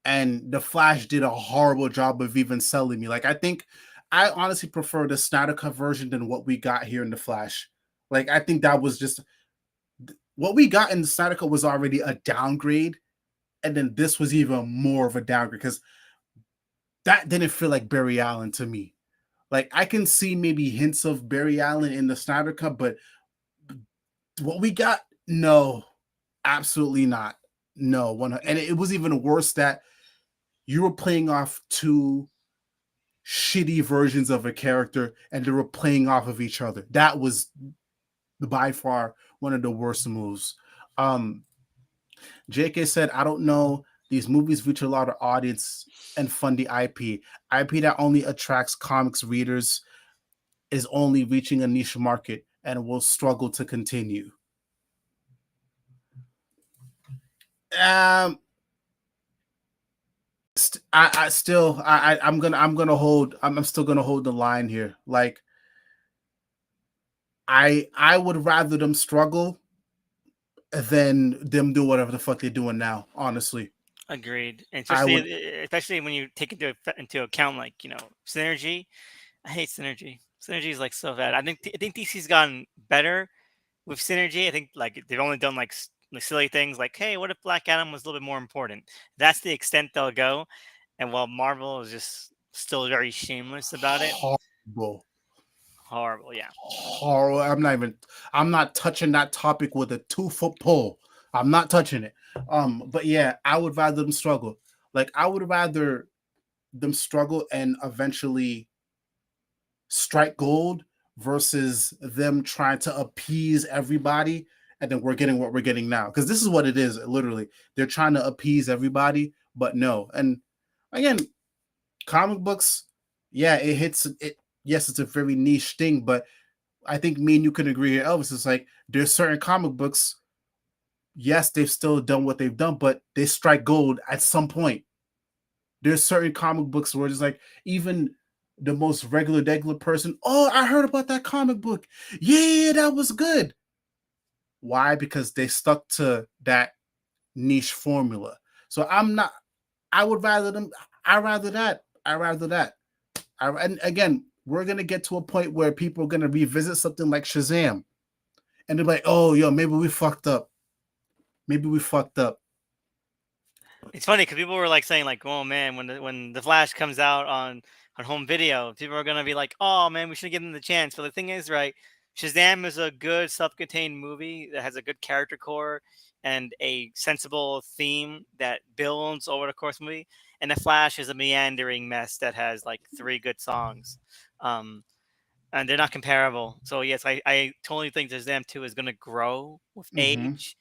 and the Flash did a horrible job of even selling me. Like I think I honestly prefer the Snyder cut version than what we got here in the Flash. Like I think that was just what we got in the Snyder cut was already a downgrade, and then this was even more of a downgrade because that didn't feel like Barry Allen to me. Like I can see maybe hints of Barry Allen in the Snyder Cut, but what we got, no, absolutely not. No one, and it was even worse that you were playing off two shitty versions of a character, and they were playing off of each other. That was by far one of the worst moves. Um, JK said, "I don't know. These movies reach a lot of audience and fund the IP that only attracts comics readers." Is only reaching a niche market and will struggle to continue. Um, I still I'm still gonna hold the line here. Like I would rather them struggle than them do whatever the fuck they're doing now. Honestly, Agreed. And I especially would especially when you take into account, like, synergy. I hate synergy. Synergy is like so bad. I think DC's gotten better with synergy. I think like they've only done like silly things like, hey, what if Black Adam was a little bit more important? That's the extent they'll go. And while Marvel is just still very shameless about it, horrible. horrible. Yeah, Horrible. I'm not touching that topic with a 2 foot pole. I'm not touching it. But yeah, I would rather them struggle. Like I would rather them struggle and eventually strike gold versus them trying to appease everybody, and then we're getting what we're getting now, because this is what it is. Literally, they're trying to appease everybody, but no. And again, comic books, yeah, it hits it. Yes, it's a very niche thing, but I think me and you can agree here, Elvis. It's like there's certain comic books, yes, they've still done what they've done, but they strike gold at some point. There's certain comic books where it's like even the most regular person, oh, I heard about that comic book. Yeah, that was good. Why? Because they stuck to that niche formula. So I'm not. I would rather them. I rather that. I rather that. And again, we're gonna get to a point where people are gonna revisit something like Shazam, and they're like, "Oh, yo, maybe we fucked up. Maybe we fucked up." it's funny because people were like saying like, oh man, when the Flash comes out on home video, people are gonna be like, oh man, we should give them the chance. But the thing is, right, Shazam is a good self-contained movie that has a good character core and a sensible theme that builds over the course of the movie. And the Flash is a meandering mess that has like three good songs. Um, and they're not comparable. So yes, I totally think Shazam 2 is gonna grow with Mm-hmm. age,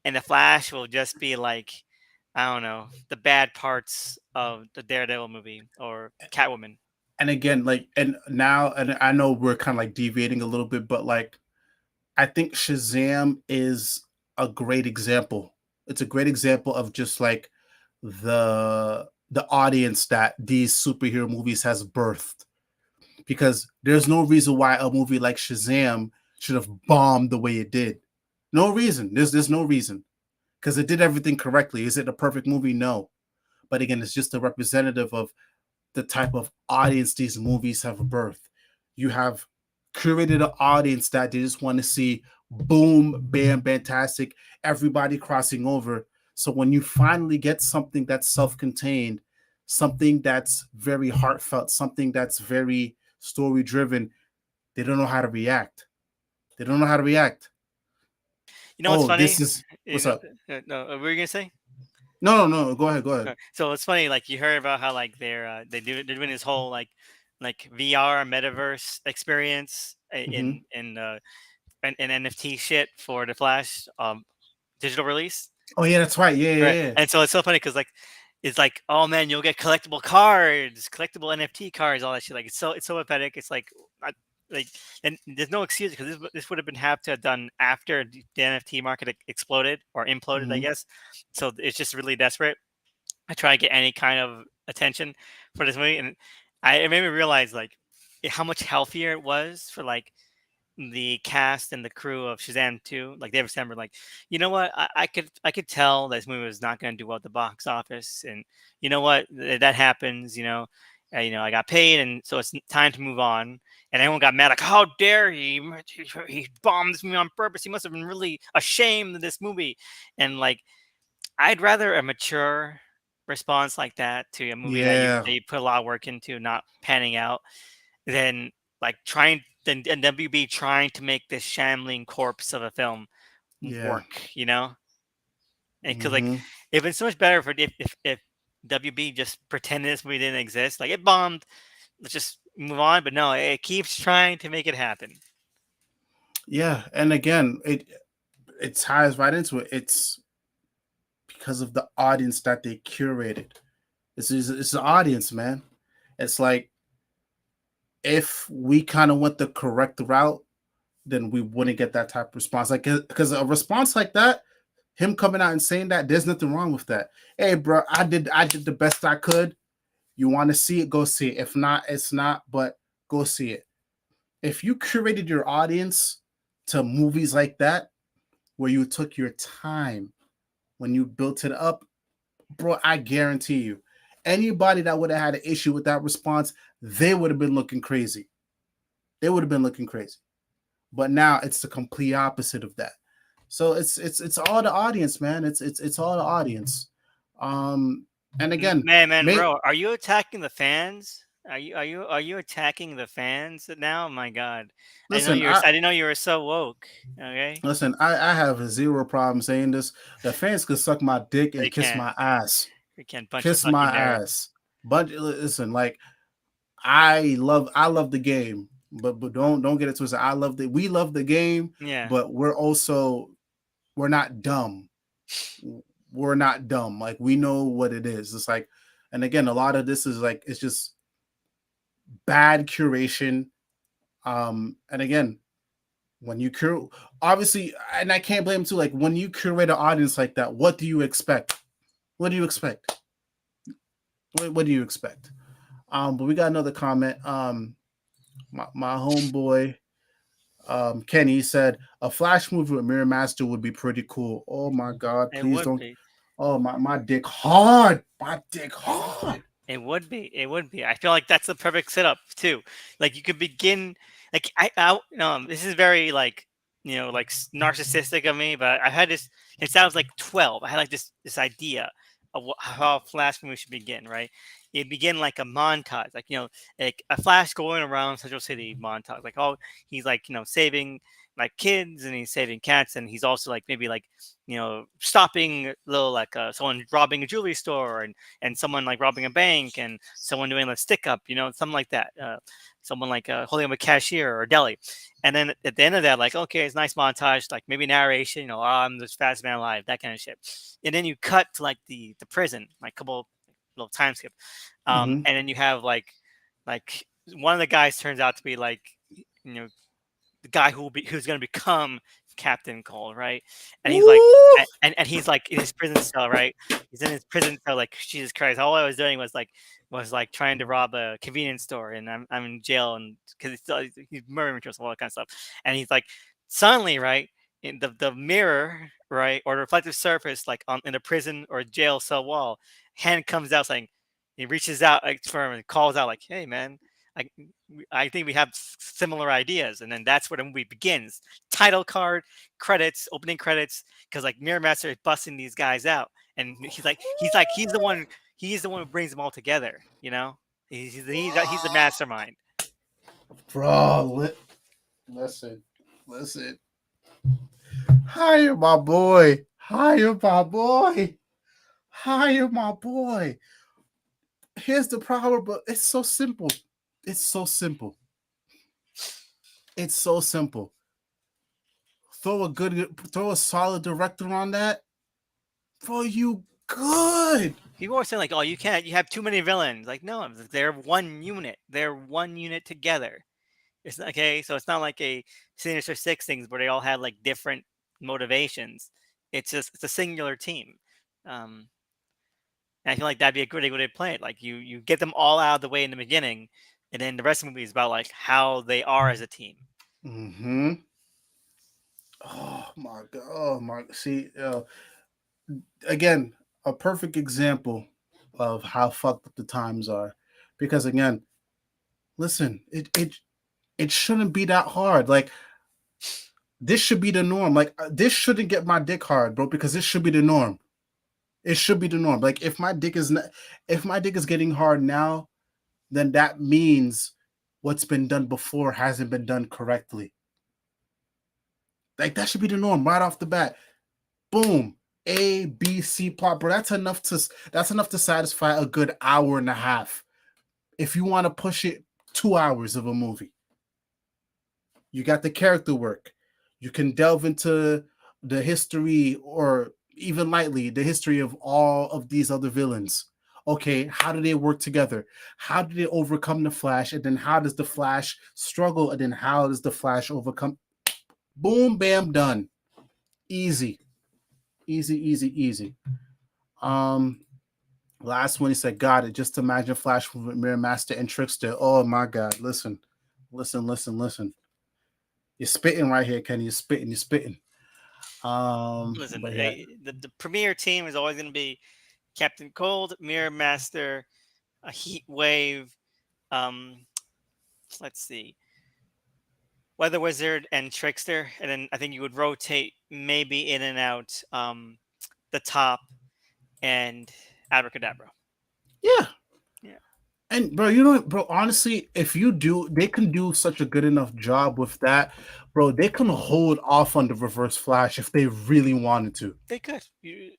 and the Flash will just be like, I don't know, the bad parts of the Daredevil movie or Catwoman. and again, like, and now, and I know we're kind of like deviating a little bit, but like, I think Shazam is a great example. It's a great example of just like the audience that these superhero movies has birthed. Because there's no reason why a movie like Shazam should have bombed the way it did. No reason. There's no reason. Because it did everything correctly. Is it a perfect movie? No. But again, it's just a representative of the type of audience these movies have birthed. You have curated an audience that they just want to see boom, bam, fantastic, everybody crossing over. So when you finally get something that's self-contained, something that's very heartfelt, something that's very story driven, they don't know how to react. They don't know how to react. You know what's Oh, funny? this is You what's know, up? no, what were you gonna say? No. Go ahead. Go ahead. So it's funny, like you heard about how like they're doing this whole like VR metaverse experience Mm-hmm. in NFT shit for the Flash digital release. Oh yeah, that's right. Right. Yeah. And so it's so funny because like it's like, oh man, you'll get collectible cards, collectible NFT cards, all that shit. Like it's so pathetic. It's like I, like and there's no excuse because this would have been have to have done after the NFT market exploded or imploded, I Mm-hmm. guess. So it's just really desperate. I try to get any kind of attention for this movie, and it made me realize like how much healthier it was for like the cast and the crew of Shazam 2, like David Steinberg, like, you know what, I could tell this movie was not going to do well at the box office, and you know what, that happens, I got paid, and so it's time to move on. And everyone got mad, like, how dare he bombed this movie on purpose? He must have been really ashamed of this movie, and like, I'd rather a mature response like that to a movie that you Yeah. that you put a lot of work into not panning out than like trying than and WB trying to make this shambling corpse of a film Yeah. work, you know? And because like Mm-hmm. it'd been so much better for if WB just pretended this movie didn't exist. Like it bombed, let's just move on. But no, it keeps trying to make it happen. Yeah. And again, it ties right into it. It's because of the audience that they curated. It's the audience, man. It's like if we kind of went the correct route, then we wouldn't get that type of response. Like, because a response like that, him coming out and saying that, there's nothing wrong with that. Hey, bro, I did the best I could. You want to see it, go see it. If not, it's not. But go see it. If you curated your audience to movies like that, where you took your time when you built it up, bro, I guarantee you, anybody that would have had an issue with that response, they would have been looking crazy. They would have been looking crazy. But now it's the complete opposite of that. So it's all the audience, man. It's all the audience. And again, Man, may bro, are you attacking the fans? Are you attacking the fans now? Oh my God, listen, I didn't know you were so woke. Okay, I have zero problem saying this. The fans could suck my dick they and kiss can my ass. they can punch the Kiss fucking my dirt. ass. But listen, like I love the game, but don't get it twisted. We love the game, Yeah. but we're not dumb. We're not dumb. Like we know what it is. It's like, and again, a lot of this is like it's just bad curation. And again, when you obviously, and I can't blame too. Like when you curate an audience like that, what do you expect? What do you expect? What do you expect? But we got another comment. My homeboy, Kenny said a Flash movie with Mirror Master would be pretty cool. Oh my God! It Please would don't. be. Oh my dick hard. My dick hard. It would be. It would be. I feel like that's the perfect setup too. Like you could begin. Like this is very like like narcissistic of me, but I had this. It sounds like 12. I had like this idea of how a Flash movie should begin. Right? It begin like a montage, like like a Flash going around Central City montage. Like he's like saving like kids and he's saving cats and he's also like maybe like stopping little like someone robbing a jewelry store and someone like robbing a bank and someone doing a stick up, something like that. Someone like holding up a cashier or a deli. And then at the end of that, like, okay, it's a nice montage, like maybe narration, oh, I'm the fastest man alive, that kind of shit. And then you cut to like the prison, like a couple little time skip. Mm-hmm. And then you have like one of the guys turns out to be like, you know, the guy who's going to become Captain Cold, right? And he's like, Woo! and he's like in his prison cell, right? He's in his prison cell, like Jesus Christ! All I was doing was like trying to rob a convenience store, and I'm in jail, and because he's murdering rituals, all that kind of stuff. And he's like, suddenly, right, in the mirror, right, or the reflective surface, like on in a prison or jail cell wall, hand comes out saying, he reaches out like for him and calls out like, "Hey, man." I, I think we have similar ideas, and then that's where the movie begins. Title card, credits, opening credits, because like Mirror Master is busting these guys out, and he's the one who brings them all together. You know, he's the mastermind. Bro, listen, listen. Hire my boy. Hire my boy. Hire my boy. Here's the problem, but it's so simple. It's so simple. It's so simple. Throw a solid director on that. Bro, you good. People are saying like, "Oh, you have too many villains." Like, no, they're one unit. They're one unit together. It's okay. So it's not like a Sinister Six things where they all had like different motivations. It's a singular team. Um, and I feel like that'd be a good way to play it. Like you get them all out of the way in the beginning, and then the rest of the movie is about like how they are as a team. Mm-hmm. Oh my god. Oh my. See, again, a perfect example of how fucked up the times are, because again, listen, it shouldn't be that hard. Like this should be the norm. Like this shouldn't get my dick hard, bro, because this should be the norm. It should be the norm. Like if my dick is getting hard now, then that means what's been done before hasn't been done correctly. Like that should be the norm right off the bat. Boom. A, B, C plot, bro. That's enough to satisfy a good hour and a half. If you want to push it, 2 hours of a movie. You got the character work. You can delve into the history, or even lightly the history of all of these other villains. Okay, how do they work together? How do they overcome the Flash? And then how does the Flash struggle? And then how does the Flash overcome? Boom, bam, done. Easy. Easy, easy, easy. Last one, he said, "God, it just imagine Flash with Mirror Master and Trickster." Oh my God! Listen, listen, listen, listen. You're spitting right here, Kenny. You're spitting. You're spitting. Listen, But yeah, the premier team is always going to be Captain Cold, Mirror Master, a Heat Wave. Um, let's see, Weather Wizard and Trickster, and then I think you would rotate maybe in and out the top and Abracadabra. yeah. Yeah. And bro, you know, bro, honestly, if you do, they can do such a good enough job with that, bro. They can hold off on the Reverse Flash if they really wanted to. They could.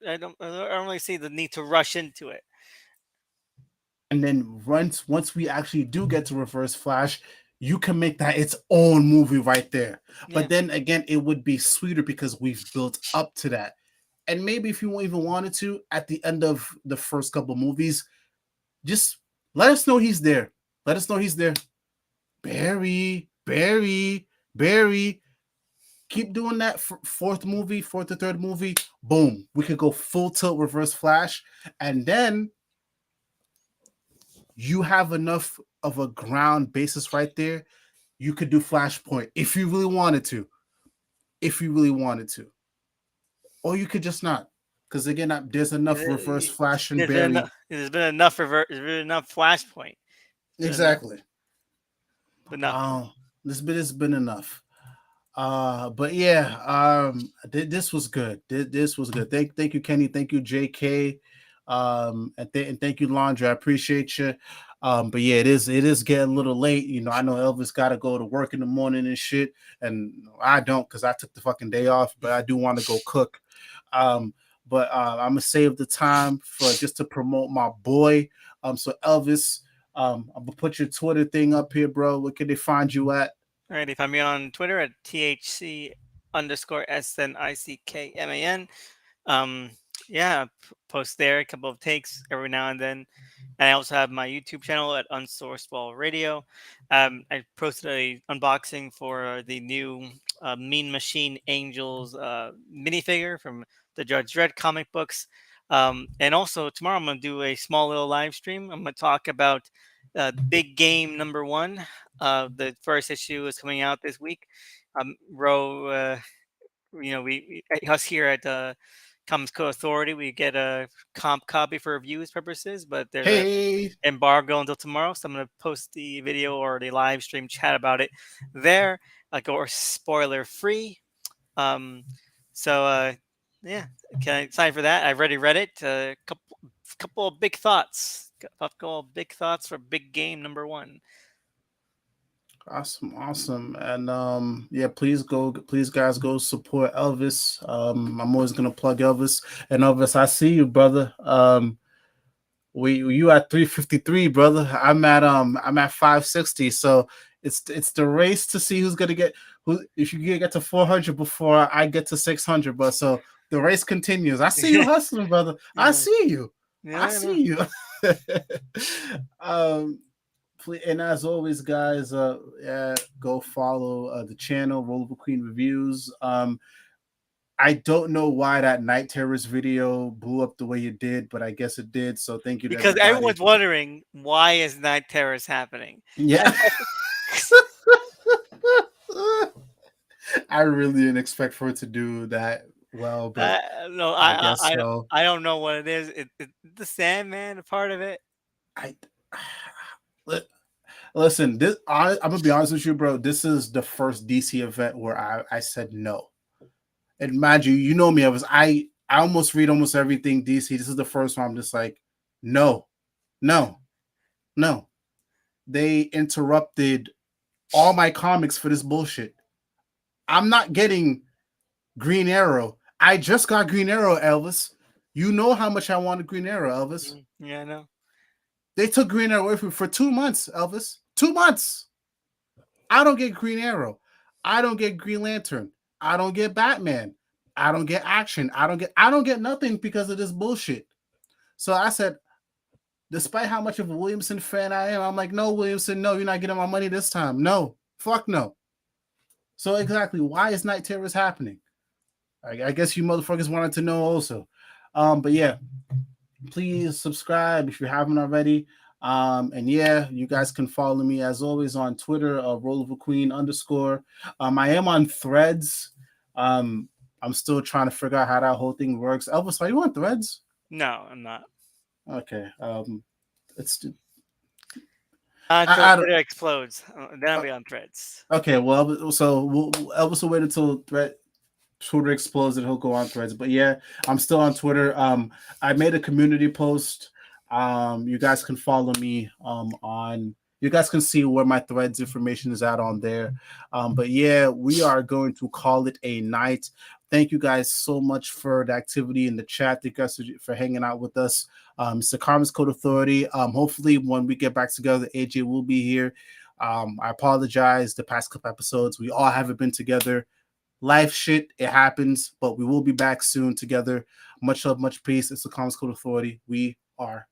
I don't really see the need to rush into it. And then once we actually do get to Reverse Flash, you can make that its own movie right there. Yeah. But then again, it would be sweeter because we've built up to that. And maybe if you even wanted to, at the end of the first couple movies, just let us know he's there. Let us know he's there. Barry, Barry, Barry. Keep doing that. Fourth or third movie, boom. We could go full tilt Reverse Flash, and then you have enough of a ground basis right there. You could do Flashpoint if you really wanted to. If you really wanted to, or you could just not, because again, there's enough Reverse Flash and Barry. There's been enough Flashpoint. Exactly. Enough. This been enough. But yeah, this was good. This was good. Thank you, Kenny. Thank you, JK. And thank you, Laundry. I appreciate you. But yeah, it is getting a little late. You know, I know Elvis got to go to work in the morning and shit, and I don't, because I took the fucking day off. But I do want to go cook. But I'm gonna save the time for just to promote my boy. So Elvis, I'm gonna put your Twitter thing up here, bro. Where can they find you at? All right, they find me on Twitter at THC_SNICKMAN. Yeah, post there a couple of takes every now and then. And I also have my YouTube channel at Unsourced Radio. I posted a unboxing for the new Mean Machine Angels minifigure from the Judge Dredd comic books. And also tomorrow I'm going to do a small little live stream. I'm going to talk about Big Game #1. The first issue is coming out this week. We us here at Comics Code Authority, we get a comp copy for reviews purposes, but there's a Hey, embargo until tomorrow, so I'm going to post the video or the live stream chat about it there, or spoiler free. So yeah, can I excited for that? I've already read it. A couple of big thoughts. Couple of big thoughts for Big Game #1. awesome. And yeah, please guys go support Elvis. I'm always gonna plug Elvis. And Elvis, I see you, brother. You at 353, brother. I'm at 560. So it's the race to see who's gonna get if you get to 400 before I get to 600. But so the race continues. I see you hustling, brother. Yeah. I see you. Yeah, I see you. And as always, guys, go follow the channel, Roll Queen Reviews. I don't know why that Night Terrorist video blew up the way it did, but I guess it did. So thank you to because everybody. everyone's wondering, why is Night Terrorist happening? Yeah. I really didn't expect for it to do that well, but no, I guess so. I don't know what it is. It the Sandman a part of it? Listen, I'm gonna be honest with you, bro. This is the first DC event where I said no. And mind you, you know me. I almost read almost everything DC. This is the first one I'm just like, no. They interrupted all my comics for this bullshit. I'm not getting Green Arrow. I just got Green Arrow, Elvis. You know how much I wanted Green Arrow, Elvis. Yeah, I know. They took Green Arrow away from me for 2 months, Elvis. 2 months. I don't get Green Arrow. I don't get Green Lantern. I don't get Batman. I don't get action. I don't get nothing because of this bullshit. So I said, despite how much of a Williamson fan I am, I'm like, no, Williamson, no, you're not getting my money this time. No, fuck no. So exactly, why is Night Terrorist happening? I guess you motherfuckers wanted to know also. But yeah, please subscribe if you haven't already. And yeah, you guys can follow me as always on Twitter, @RollOverQueen_. I am on Threads. I'm still trying to figure out how that whole thing works. Elvis, are you on Threads? No, I'm not. Okay. It's until Twitter explodes. Then I'll be on Threads. Okay, well, so Elvis will wait until Twitter explodes and he'll go on Threads. But yeah, I'm still on Twitter. I made a community post. You guys can follow me you guys can see where my Threads information is at on there. But yeah, we are going to call it a night. Thank you guys so much for the activity in the chat. Thank you guys for hanging out with us. It's the Comics Code Authority. Hopefully when we get back together, AJ will be here. I apologize the past couple episodes. We all haven't been together. Life shit, it happens, but we will be back soon together. Much love, much peace. It's the Comics Code Authority. We are out.